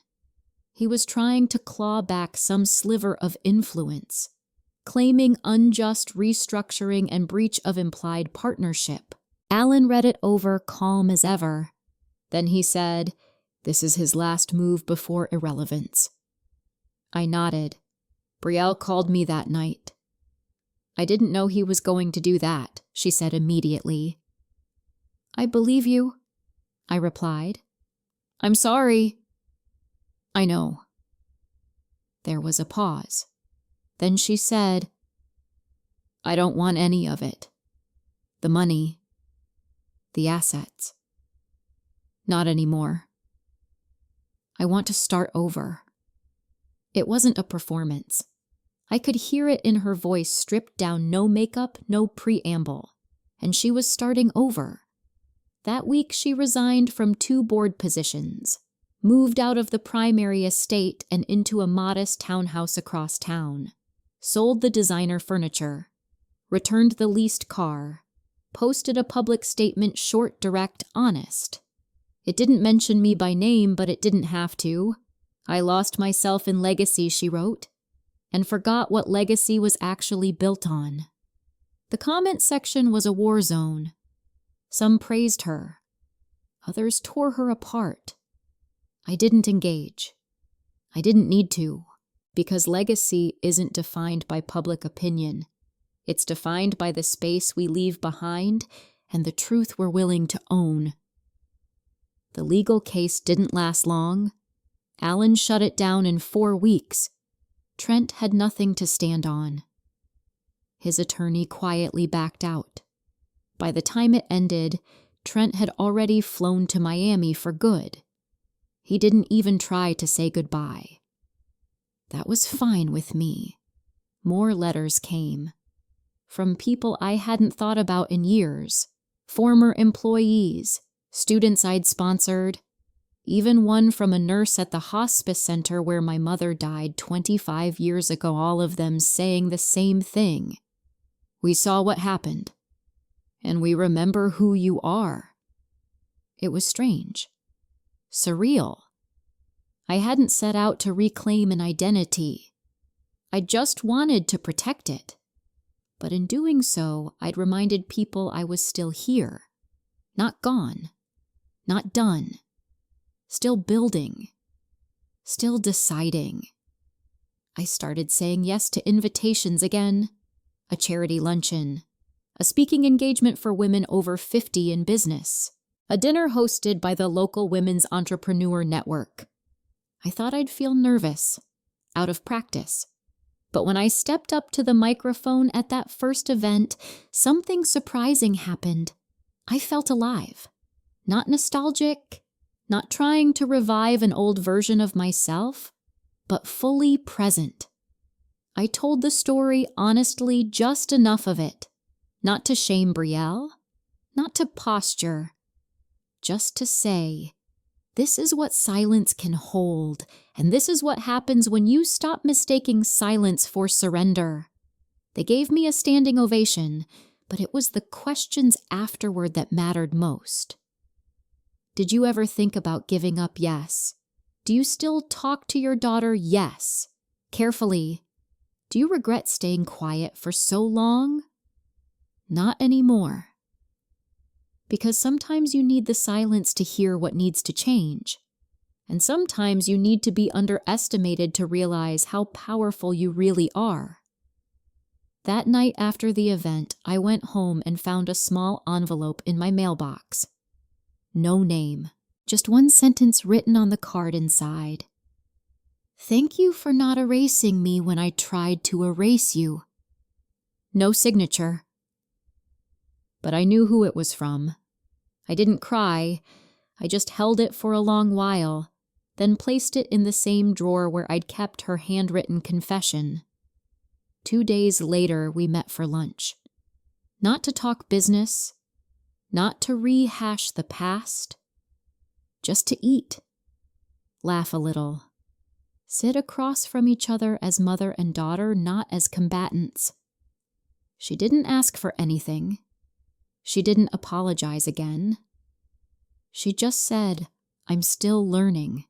He was trying to claw back some sliver of influence, claiming unjust restructuring and breach of implied partnership. Alan read it over, calm as ever. Then he said, "This is his last move before irrelevance." I nodded. Brielle called me that night. "I didn't know he was going to do that," she said immediately. "I believe you," I replied. "I'm sorry." "I know." There was a pause. Then she said, "I don't want any of it. The money. The assets. Not anymore. I want to start over." It wasn't a performance. I could hear it in her voice, stripped down, no makeup, no preamble. And she was starting over. That week she resigned from 2 board positions, moved out of the primary estate and into a modest townhouse across town, sold the designer furniture, returned the leased car, posted a public statement, short, direct, honest. It didn't mention me by name, but it didn't have to. I lost myself in legacy, she wrote, and forgot what legacy was actually built on. The comment section was a war zone. Some praised her. Others tore her apart. I didn't engage. I didn't need to, because legacy isn't defined by public opinion. It's defined by the space we leave behind and the truth we're willing to own. The legal case didn't last long. Alan shut it down in 4 weeks. Trent had nothing to stand on. His attorney quietly backed out. By the time it ended, Trent had already flown to Miami for good. He didn't even try to say goodbye. That was fine with me. More letters came. From people I hadn't thought about in years. Former employees, students I'd sponsored. even one from a nurse at the hospice center where my mother died 25 years ago, all of them saying the same thing. We saw what happened, and we remember who you are. It was strange, surreal. I hadn't set out to reclaim an identity. I just wanted to protect it. But in doing so, I'd reminded people I was still here, not gone, not done, still building, still deciding. I started saying yes to invitations again, a charity luncheon, a speaking engagement for women over 50 in business, a dinner hosted by the local Women's Entrepreneur Network. I thought I'd feel nervous, out of practice. But when I stepped up to the microphone at that first event, something surprising happened. I felt alive. Not nostalgic, not trying to revive an old version of myself, but fully present. I told the story honestly, just enough of it. Not to shame Brielle, not to posture, just to say, this is what silence can hold, and this is what happens when you stop mistaking silence for surrender. They gave me a standing ovation, but it was the questions afterward that mattered most. Did you ever think about giving up? Yes. Do you still talk to your daughter? Yes. Carefully. Do you regret staying quiet for so long? Not anymore. Because sometimes you need the silence to hear what needs to change. And sometimes you need to be underestimated to realize how powerful you really are. That night after the event, I went home and found a small envelope in my mailbox. No name, just one sentence written on the card inside. Thank you for not erasing me when I tried to erase you. No signature. But I knew who it was from. I didn't cry. I just held it for a long while, then placed it in the same drawer where I'd kept her handwritten confession. 2 days later, we met for lunch. Not to talk business, not to rehash the past, just to eat, laugh a little, sit across from each other as mother and daughter, not as combatants. She didn't ask for anything. She didn't apologize again. She just said, I'm still learning.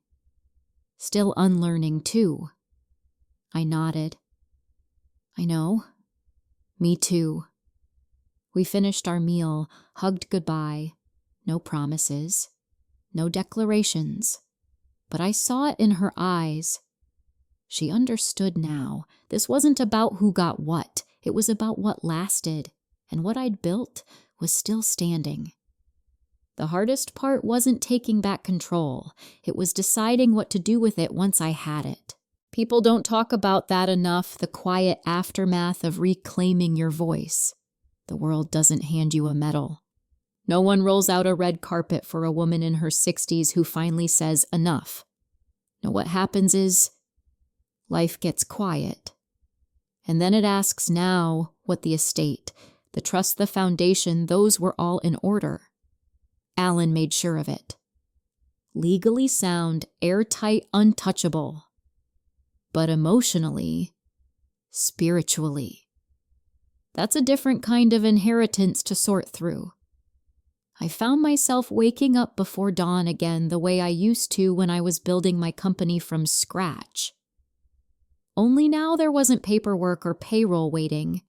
Still unlearning, too. I nodded. I know. Me too. We finished our meal, hugged goodbye. No promises. No declarations. But I saw it in her eyes. She understood now. This wasn't about who got what. It was about what lasted. And what I'd built was still standing. The hardest part wasn't taking back control. It was deciding what to do with it once I had it. People don't talk about that enough, the quiet aftermath of reclaiming your voice. The world doesn't hand you a medal. No one rolls out a red carpet for a woman in her 60s who finally says enough. No, what happens is life gets quiet. And then it asks now what the estate, the trust, the foundation, those were all in order. Alan made sure of it. Legally sound, airtight, untouchable. But emotionally, spiritually. That's a different kind of inheritance to sort through. I found myself waking up before dawn again the way I used to when I was building my company from scratch. Only now there wasn't paperwork or payroll waiting.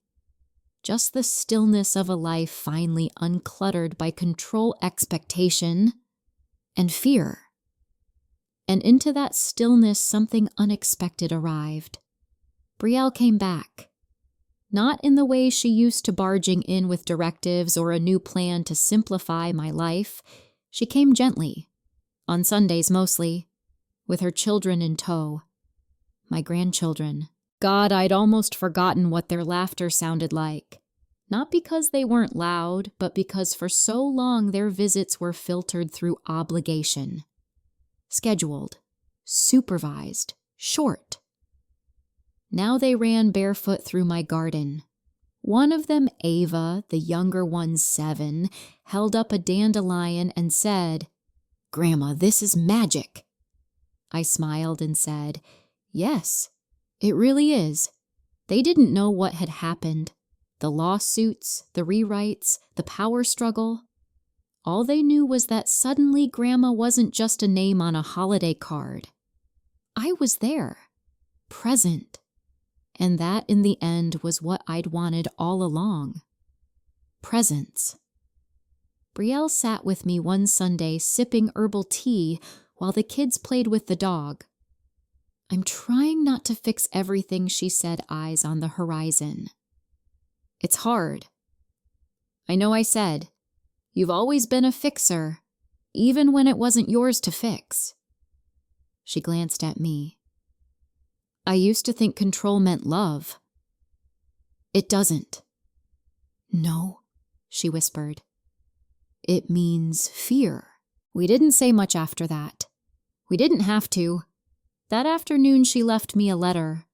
Just the stillness of a life finally uncluttered by control, expectation, and fear. And into that stillness something unexpected arrived. Brielle came back. Not in the way she used to, barging in with directives or a new plan to simplify my life. She came gently, on Sundays mostly, with her children in tow. My grandchildren. God, I'd almost forgotten what their laughter sounded like. Not because they weren't loud, but because for so long their visits were filtered through obligation. Scheduled, supervised, short. Now they ran barefoot through my garden. One of them, Ava, the younger one 7, held up a dandelion and said, Grandma, this is magic. I smiled and said, yes, it really is. They didn't know what had happened. The lawsuits, the rewrites, the power struggle. All they knew was that suddenly Grandma wasn't just a name on a holiday card. I was there, present. And that, in the end, was what I'd wanted all along. Presence. Brielle sat with me one Sunday sipping herbal tea while the kids played with the dog. I'm trying not to fix everything, she said, eyes on the horizon. It's hard. I know I said, you've always been a fixer, even when it wasn't yours to fix. She glanced at me. I used to think control meant love. It doesn't. No, she whispered. It means fear. We didn't say much after that. We didn't have to. That afternoon she left me a letter,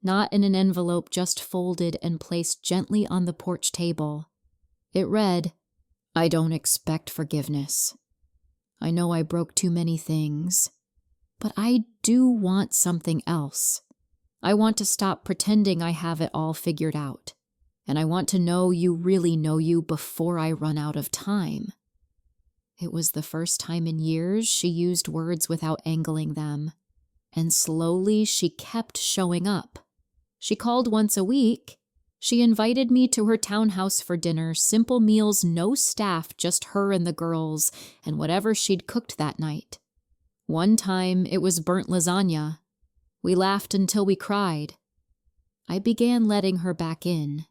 not in an envelope, just folded and placed gently on the porch table. It read, I don't expect forgiveness. I know I broke too many things, but I do want something else. I want to stop pretending I have it all figured out, and I want to know you really know you before I run out of time. It was the first time in years she used words without angling them, and slowly she kept showing up. She called once a week. She invited me to her townhouse for dinner, simple meals, no staff, just her and the girls, and whatever she'd cooked that night. One time it was burnt lasagna. We laughed until we cried. I began letting her back in,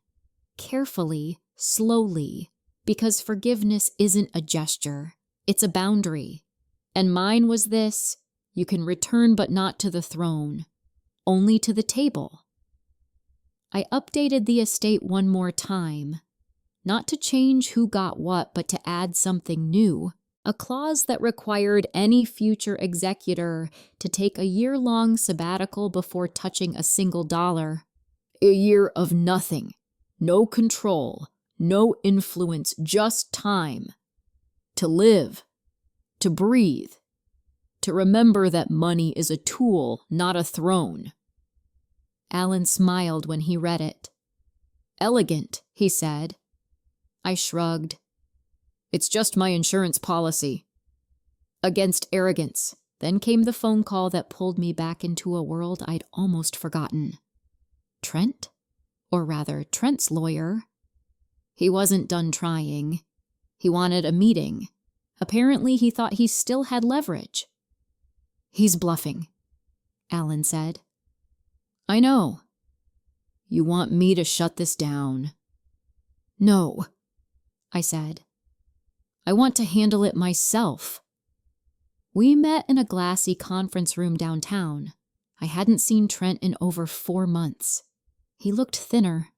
carefully, slowly, because forgiveness isn't a gesture, it's a boundary. And mine was this: you can return but not to the throne, only to the table. I updated the estate one more time, not to change who got what, but to add something new, a clause that required any future executor to take a year-long sabbatical before touching a single dollar. A year of nothing, no control, no influence, just time. To live, to breathe, to remember that money is a tool, not a throne. Alan smiled when he read it. Elegant, he said. I shrugged. It's just my insurance policy. Against arrogance. Then came the phone call that pulled me back into a world I'd almost forgotten. Trent? Or rather, Trent's lawyer. He wasn't done trying. He wanted a meeting. Apparently he thought he still had leverage. He's bluffing, Alan said. I know. You want me to shut this down? No, I said. I want to handle it myself. We met in a glassy conference room downtown. I hadn't seen Trent in over 4 months. He looked thinner,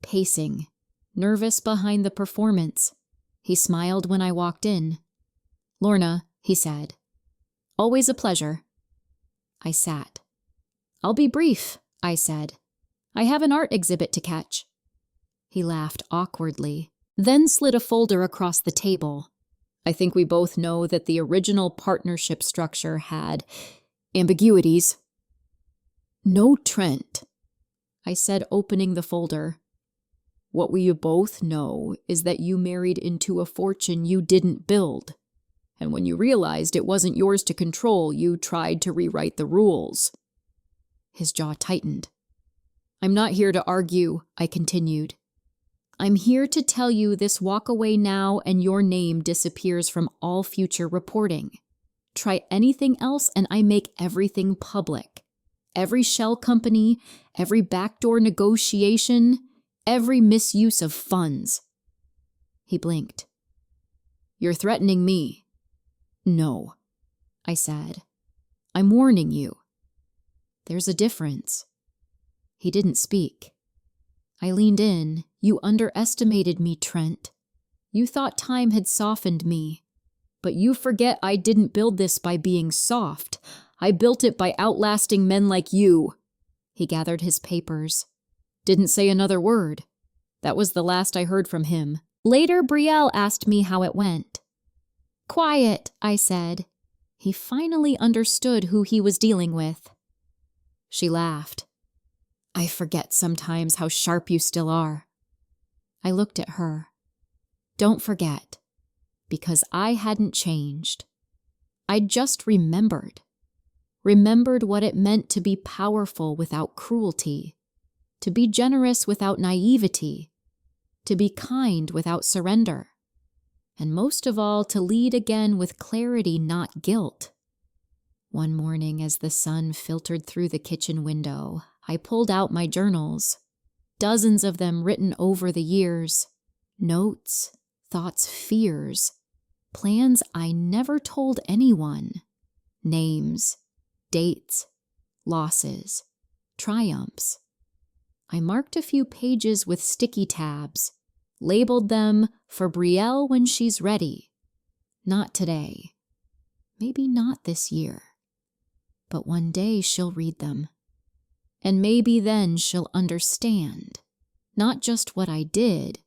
pacing, nervous behind the performance. He smiled when I walked in. Lorna, he said. Always a pleasure. I sat. I'll be brief, I said. I have an art exhibit to catch. He laughed awkwardly, then slid a folder across the table. I think we both know that the original partnership structure had ambiguities. No Trent, I said, opening the folder. What we both know is that you married into a fortune you didn't build. And when you realized it wasn't yours to control, you tried to rewrite the rules. His jaw tightened. I'm not here to argue, I continued. I'm here to tell you this walk away now and your name disappears from all future reporting. Try anything else and I make everything public. Every shell company, every backdoor negotiation, every misuse of funds. He blinked. You're threatening me. No, I said. I'm warning you. There's a difference. He didn't speak. I leaned in. You underestimated me, Trent. You thought time had softened me. But you forget I didn't build this by being soft. I built it by outlasting men like you. He gathered his papers. Didn't say another word. That was the last I heard from him. Later, Brielle asked me how it went. Quiet, I said. He finally understood who he was dealing with. She laughed. I forget sometimes how sharp you still are. I looked at her. Don't forget, because I hadn't changed. I just remembered what it meant to be powerful without cruelty, to be generous without naivety, to be kind without surrender, and most of all, to lead again with clarity, not guilt. One morning, as the sun filtered through the kitchen window, I pulled out my journals, dozens of them written over the years, notes, thoughts, fears, plans I never told anyone, names, dates, losses, triumphs. I marked a few pages with sticky tabs, labeled them for Brielle when she's ready. Not today. Maybe not this year. But one day she'll read them. And maybe then she'll understand, not just what I did,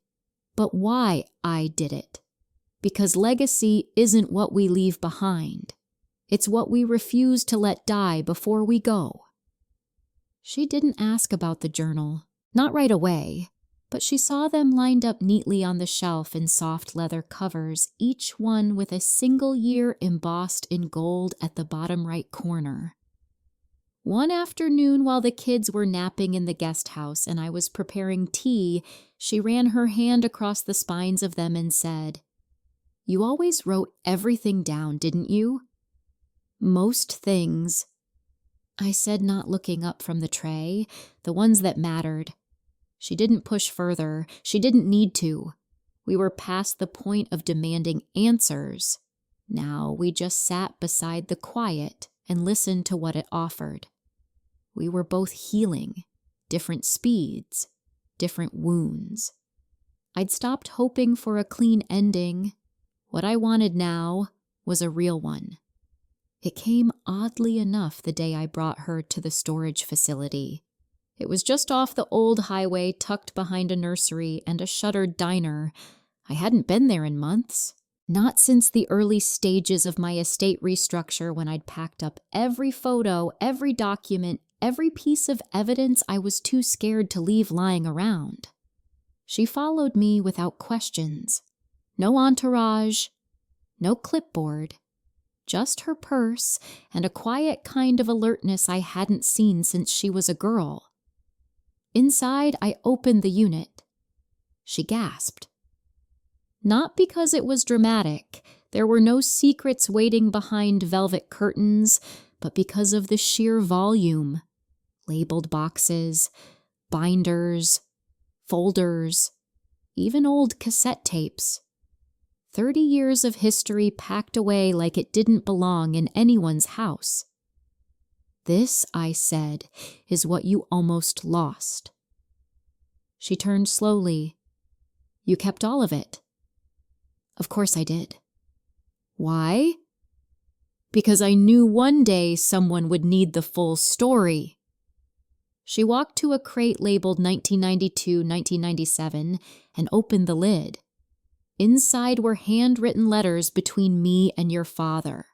but why I did it. Because legacy isn't what we leave behind. It's what we refuse to let die before we go. She didn't ask about the journal, not right away, but she saw them lined up neatly on the shelf in soft leather covers, each one with a single year embossed in gold at the bottom right corner. One afternoon, while the kids were napping in the guest house and I was preparing tea, she ran her hand across the spines of them and said, "You always wrote everything down, didn't you?" "Most things," I said, not looking up from the tray, the ones that mattered. She didn't push further. She didn't need to. We were past the point of demanding answers. Now we just sat beside the quiet and listened to what it offered. We were both healing, different speeds, different wounds. I'd stopped hoping for a clean ending. What I wanted now was a real one. It came oddly enough the day I brought her to the storage facility. It was just off the old highway, tucked behind a nursery and a shuttered diner. I hadn't been there in months. Not since the early stages of my estate restructure, when I'd packed up every photo, every document, every piece of evidence I was too scared to leave lying around. She followed me without questions. No entourage, no clipboard, just her purse and a quiet kind of alertness I hadn't seen since she was a girl. Inside, I opened the unit. She gasped. Not because it was dramatic. There were no secrets waiting behind velvet curtains, but because of the sheer volume. Labeled boxes, binders, folders, even old cassette tapes. 30 years of history packed away like it didn't belong in anyone's house. "This," I said, "is what you almost lost." She turned slowly. "You kept all of it?" "Of course I did." "Why?" "Because I knew one day someone would need the full story." She walked to a crate labeled 1992-1997 and opened the lid. Inside were handwritten letters between me and your father.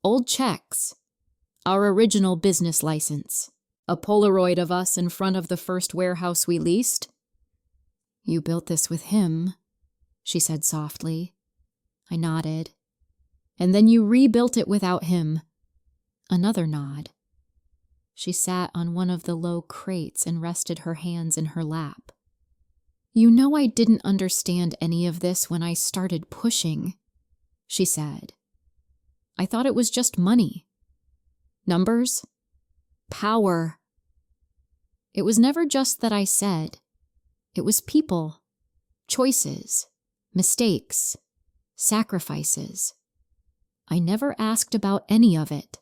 Old checks. Our original business license. A Polaroid of us in front of the first warehouse we leased. "You built this with him," she said softly. I nodded. "And then you rebuilt it without him." Another nod. She sat on one of the low crates and rested her hands in her lap. "You know I didn't understand any of this when I started pushing," she said. "I thought it was just money. Numbers. Power. It was never just that I said. It was people. Choices. Mistakes. Sacrifices. I never asked about any of it.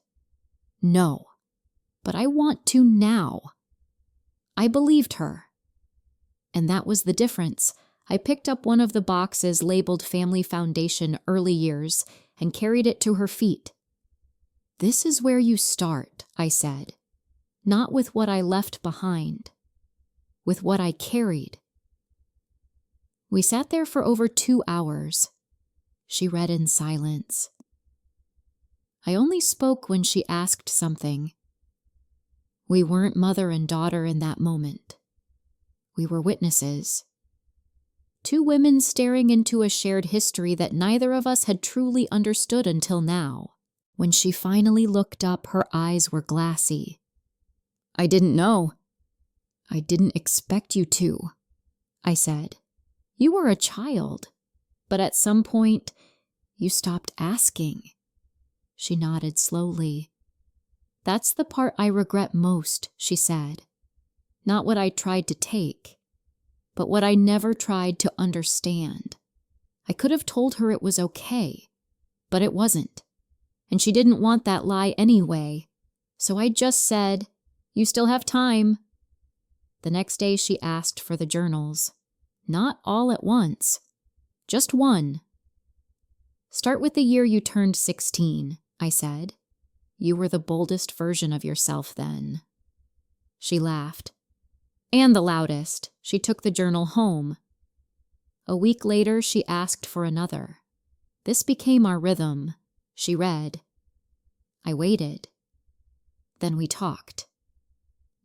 No. But I want to now." I believed her. And that was the difference. I picked up one of the boxes labeled Family Foundation Early Years and carried it to her feet. "This is where you start," I said. "Not with what I left behind. With what I carried." We sat there for over 2 hours. She read in silence. I only spoke when she asked something. We weren't mother and daughter in that moment. We were witnesses. Two women staring into a shared history that neither of us had truly understood until now. When she finally looked up, her eyes were glassy. I didn't know. I didn't expect you to, I said. You were a child, but at some point, you stopped asking. She nodded slowly. That's the part I regret most, she said. Not what I tried to take, but what I never tried to understand. I could have told her it was okay, but it wasn't. And she didn't want that lie anyway. So I just said, you still have time. The next day she asked for the journals. Not all at once. Just one. Start with the year you turned 16, I said. You were the boldest version of yourself then. She laughed. And the loudest. She took the journal home. A week later, she asked for another. This became our rhythm. She read. I waited. Then we talked.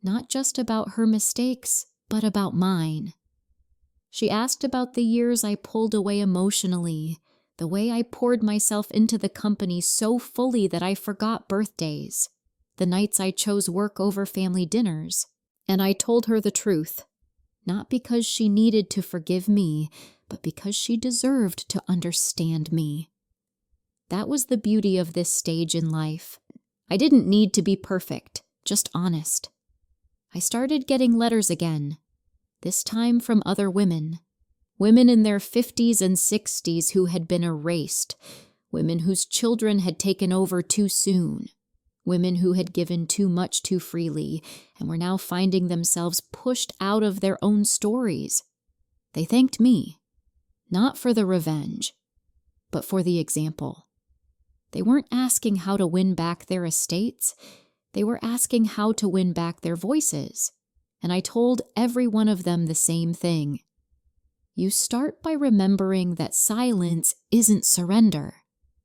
Not just about her mistakes, but about mine. She asked about the years I pulled away emotionally, the way I poured myself into the company so fully that I forgot birthdays, the nights I chose work over family dinners. And I told her the truth, not because she needed to forgive me, but because she deserved to understand me. That was the beauty of this stage in life. I didn't need to be perfect, just honest. I started getting letters again, this time from other women. Women in their 50s and 60s who had been erased, women whose children had taken over too soon, women who had given too much too freely and were now finding themselves pushed out of their own stories. They thanked me, not for the revenge, but for the example. They weren't asking how to win back their estates. They were asking how to win back their voices. And I told every one of them the same thing. You start by remembering that silence isn't surrender.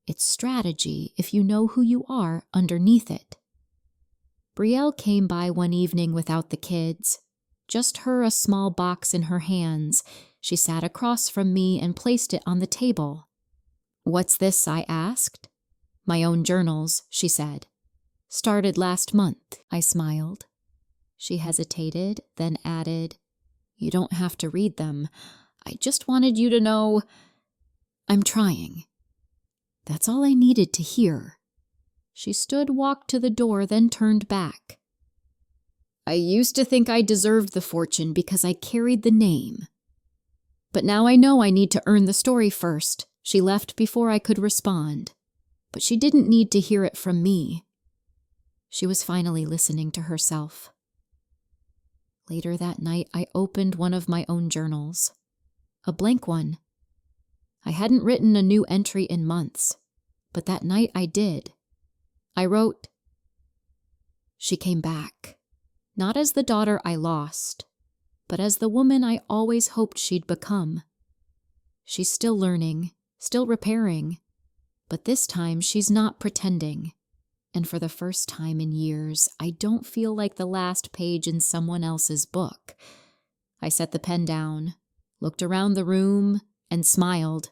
It's strategy if you know who you are underneath it. Brielle came by one evening without the kids. Just her, a small box in her hands. She sat across from me and placed it on the table. What's this? I asked. My own journals, she said. Started last month, I smiled. She hesitated, then added, You don't have to read them. I just wanted you to know I'm trying. That's all I needed to hear. She stood, walked to the door, then turned back. I used to think I deserved the fortune because I carried the name. But now I know I need to earn the story first. She left before I could respond. But she didn't need to hear it from me. She was finally listening to herself. Later that night, I opened one of my own journals. A blank one. I hadn't written a new entry in months, but that night I did. I wrote, She came back, not as the daughter I lost, but as the woman I always hoped she'd become. She's still learning, still repairing, but this time she's not pretending. And for the first time in years, I don't feel like the last page in someone else's book. I set the pen down, looked around the room, and smiled,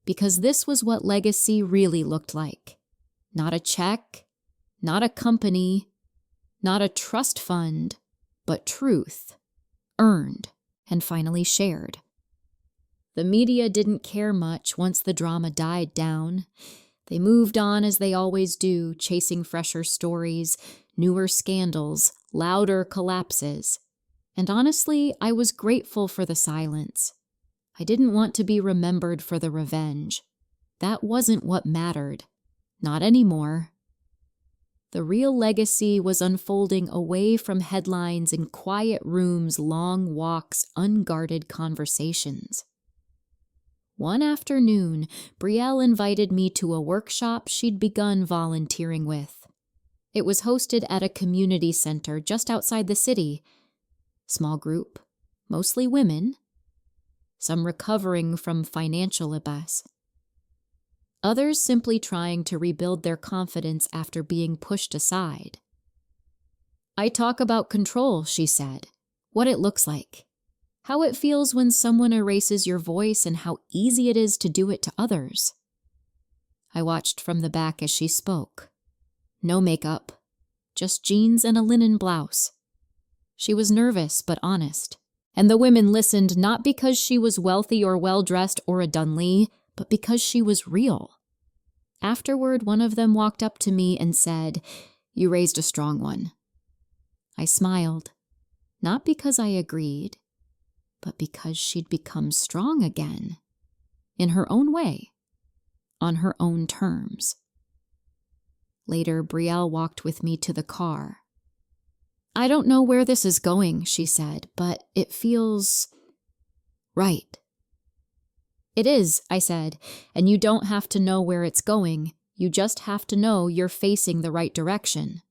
because this was what legacy really looked like. Not a check, not a company, not a trust fund, but truth, earned, and finally shared. The media didn't care much once the drama died down. They moved on as they always do, chasing fresher stories, newer scandals, louder collapses. And honestly, I was grateful for the silence. I didn't want to be remembered for the revenge. That wasn't what mattered. Not anymore. The real legacy was unfolding away from headlines in quiet rooms, long walks, unguarded conversations. One afternoon, Brielle invited me to a workshop she'd begun volunteering with. It was hosted at a community center just outside the city. Small group, mostly women, some recovering from financial abyss. others simply trying to rebuild their confidence after being pushed aside. I talk about control, she said, what it looks like, how it feels when someone erases your voice and how easy it is to do it to others. I watched from the back as she spoke. No makeup, just jeans and a linen blouse. She was nervous but honest, and the women listened not because she was wealthy or well-dressed or a Dunley, but because she was real. Afterward, one of them walked up to me and said, "You raised a strong one." I smiled, not because I agreed, but because she'd become strong again, in her own way, on her own terms. Later, Brielle walked with me to the car. "I don't know where this is going," she said, "but it feels right." "It is," I said, "and you don't have to know where it's going. You just have to know you're facing the right direction."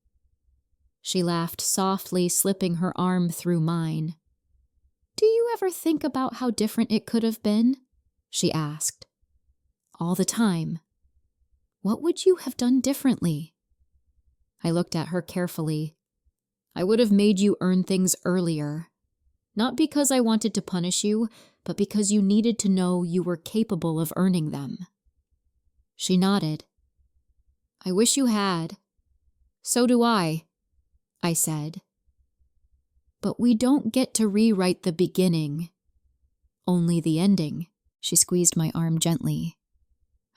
She laughed softly, slipping her arm through mine. "Do you ever think about how different it could have been?" she asked. "All the time. What would you have done differently?" I looked at her carefully. "I would have made you earn things earlier. Not because I wanted to punish you, but because you needed to know you were capable of earning them." She nodded. "I wish you had." "So do I said. "But we don't get to rewrite the beginning, only the ending." She squeezed my arm gently.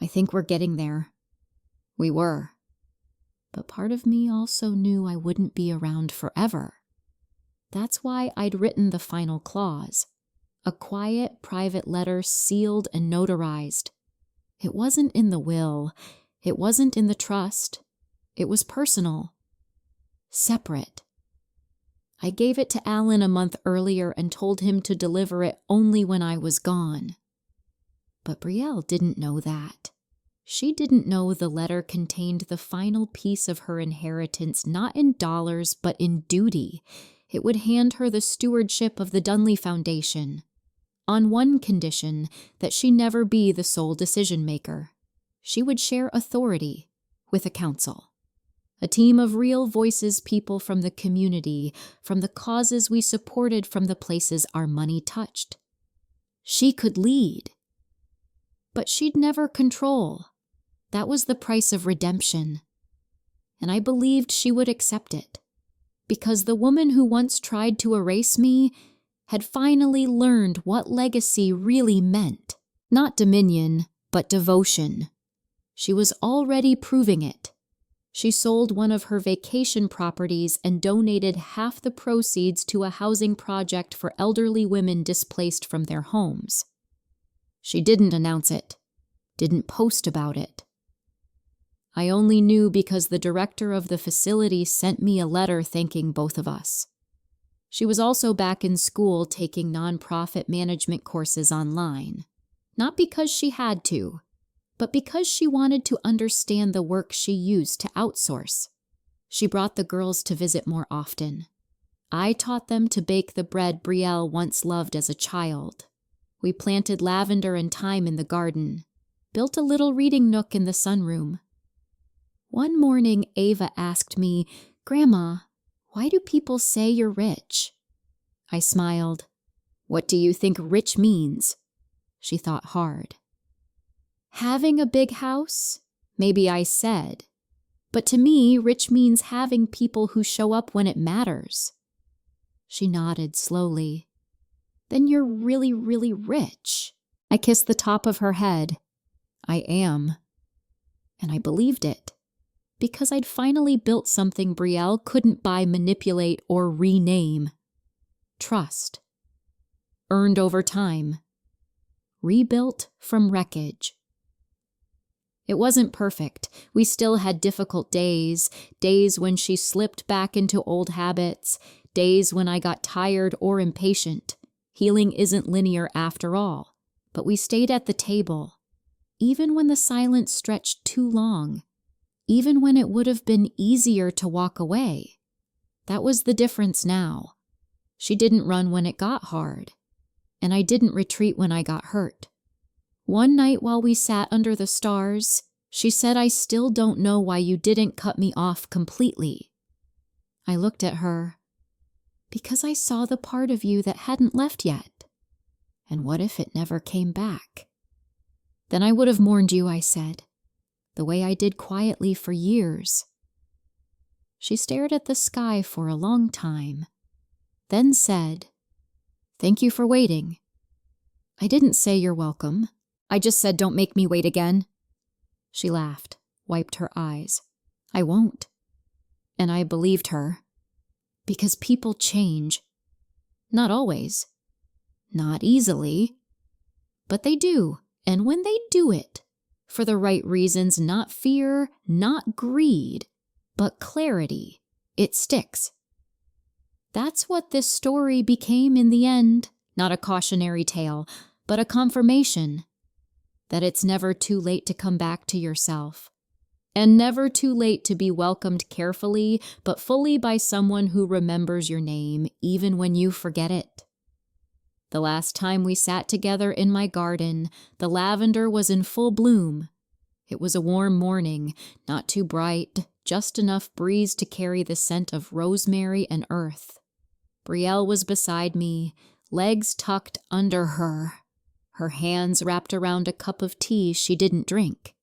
"I think we're getting there." We were. But part of me also knew I wouldn't be around forever. That's why I'd written the final clause, a quiet, private letter sealed and notarized. It wasn't in the will. It wasn't in the trust. It was personal. Separate. I gave it to Alan a month earlier and told him to deliver it only when I was gone. But Brielle didn't know that. She didn't know the letter contained the final piece of her inheritance, not in dollars, but in duty. It would hand her the stewardship of the Dunley Foundation, on one condition, that she never be the sole decision-maker. She would share authority with a council. A team of real voices, people from the community, from the causes we supported, from the places our money touched. She could lead. But she'd never control. That was the price of redemption. And I believed she would accept it, because the woman who once tried to erase me had finally learned what legacy really meant. Not dominion, but devotion. She was already proving it. She sold one of her vacation properties and donated half the proceeds to a housing project for elderly women displaced from their homes. She didn't announce it, didn't post about it. I only knew because the director of the facility sent me a letter thanking both of us. She was also back in school taking nonprofit management courses online, not because she had to, but because she wanted to understand the work she used to outsource. She brought the girls to visit more often. I taught them to bake the bread Brielle once loved as a child. We planted lavender and thyme in the garden, built a little reading nook in the sunroom. One morning, Ava asked me, "Grandma, why do people say you're rich?" I smiled. "What do you think rich means?" She thought hard. "Having a big house?" Maybe I said. "But to me, rich means having people who show up when it matters." She nodded slowly. "Then you're really, really rich." I kissed the top of her head. "I am." And I believed it, because I'd finally built something Brielle couldn't buy, manipulate, or rename. Trust. Earned over time. Rebuilt from wreckage. It wasn't perfect. We still had difficult days, days when she slipped back into old habits, days when I got tired or impatient. Healing isn't linear after all, but we stayed at the table, even when the silence stretched too long, even when it would have been easier to walk away. That was the difference now. She didn't run when it got hard, and I didn't retreat when I got hurt. One night while we sat under the stars, She said, I still don't know why you didn't cut me off completely. I looked at her. Because I saw the part of you that hadn't left yet. And what if it never came back? Then I would have mourned you, I said, the way I did quietly for years. She stared at the sky for a long time, then said, Thank you for waiting. I didn't say you're welcome. I just said don't make me wait again. She laughed, wiped her eyes. I won't. And I believed her. Because people change. Not always. Not easily. But they do. And when they do it, for the right reasons, not fear, not greed, but clarity, it sticks. That's what this story became in the end. Not a cautionary tale, but a confirmation that it's never too late to come back to yourself. And never too late to be welcomed carefully, but fully by someone who remembers your name, even when you forget it. The last time we sat together in my garden, the lavender was in full bloom. It was a warm morning, not too bright, just enough breeze to carry the scent of rosemary and earth. Brielle was beside me, legs tucked under her hands wrapped around a cup of tea she didn't drink.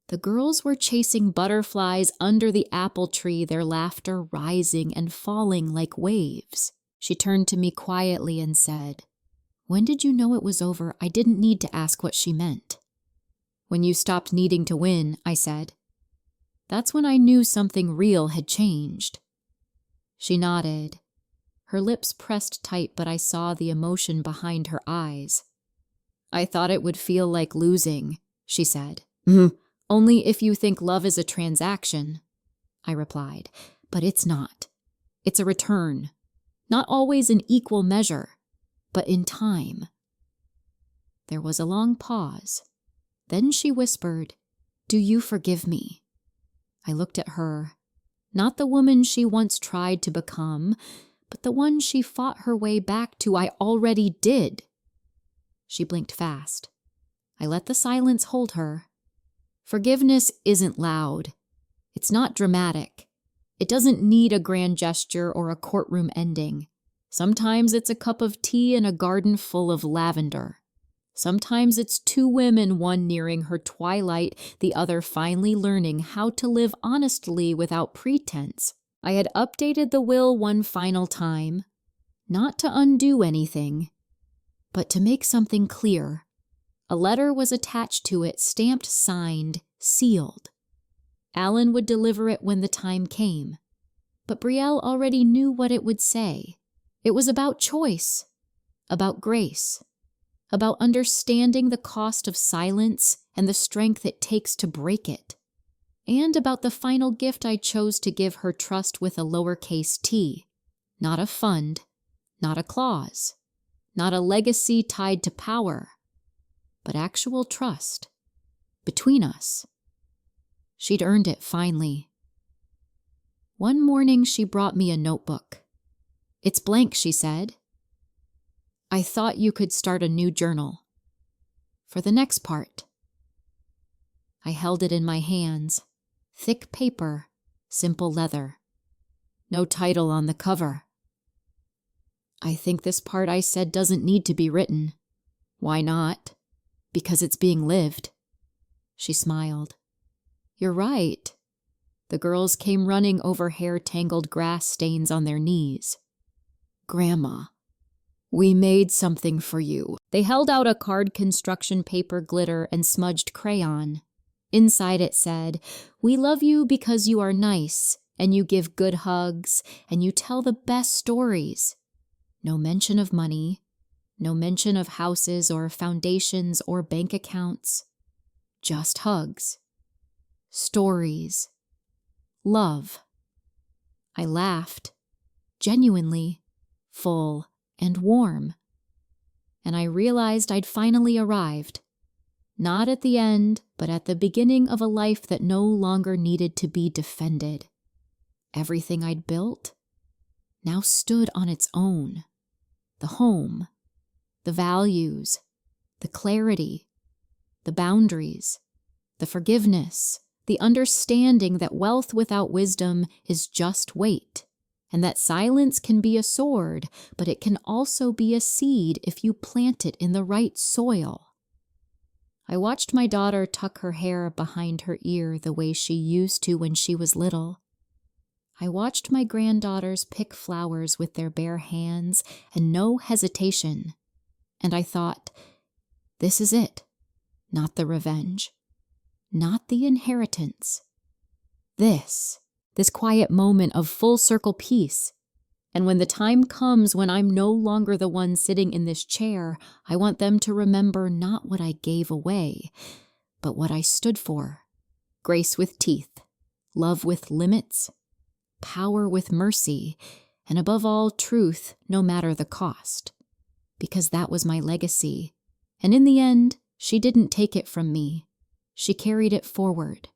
The girls were chasing butterflies under the apple tree, their laughter rising and falling like waves. She turned to me quietly and said, When did you know it was over? I didn't need to ask what she meant. When you stopped needing to win, I said. That's when I knew something real had changed. She nodded. Her lips pressed tight, but I saw the emotion behind her eyes. I thought it would feel like losing, she said. Only if you think love is a transaction, I replied. But it's not. It's a return. Not always in equal measure, but in time. There was a long pause. Then she whispered, Do you forgive me? I looked at her. Not the woman she once tried to become, but the one she fought her way back to. I already did. She blinked fast. I let the silence hold her. Forgiveness isn't loud. It's not dramatic. It doesn't need a grand gesture or a courtroom ending. Sometimes it's a cup of tea in a garden full of lavender. Sometimes it's two women, one nearing her twilight, the other finally learning how to live honestly without pretense. I had updated the will one final time, not to undo anything, but to make something clear. A letter was attached to it, stamped, signed, sealed. Alan would deliver it when the time came, but Brielle already knew what it would say. It was about choice, about grace, about understanding the cost of silence and the strength it takes to break it, and about the final gift I chose to give her, trust with a lowercase t, not a fund, not a clause, not a legacy tied to power, but actual trust between us. She'd earned it finally. One morning she brought me a notebook. It's blank, she said. I thought you could start a new journal. For the next part. I held it in my hands. Thick paper, simple leather. No title on the cover. I think this part I said doesn't need to be written. Why not? Because it's being lived. She smiled. You're right. The girls came running over hair-tangled grass stains on their knees. Grandma, we made something for you. They held out a card construction paper glitter and smudged crayon. Inside it said, We love you because you are nice, and you give good hugs, and you tell the best stories. No mention of money, no mention of houses or foundations or bank accounts. Just hugs. Stories. Love. I laughed. Genuinely. Full and warm. And I realized I'd finally arrived. Not at the end, but at the beginning of a life that no longer needed to be defended. Everything I'd built now stood on its own. The home, the values, the clarity, the boundaries, the forgiveness, the understanding that wealth without wisdom is just weight, and that silence can be a sword, but it can also be a seed if you plant it in the right soil. I watched my daughter tuck her hair behind her ear the way she used to when she was little. I watched my granddaughters pick flowers with their bare hands and no hesitation, and I thought, this is it, not the revenge, not the inheritance. This quiet moment of full circle peace. And when the time comes when I'm no longer the one sitting in this chair, I want them to remember not what I gave away, but what I stood for. Grace with teeth, love with limits, power with mercy, and above all, truth no matter the cost. Because that was my legacy. And in the end, she didn't take it from me. She carried it forward.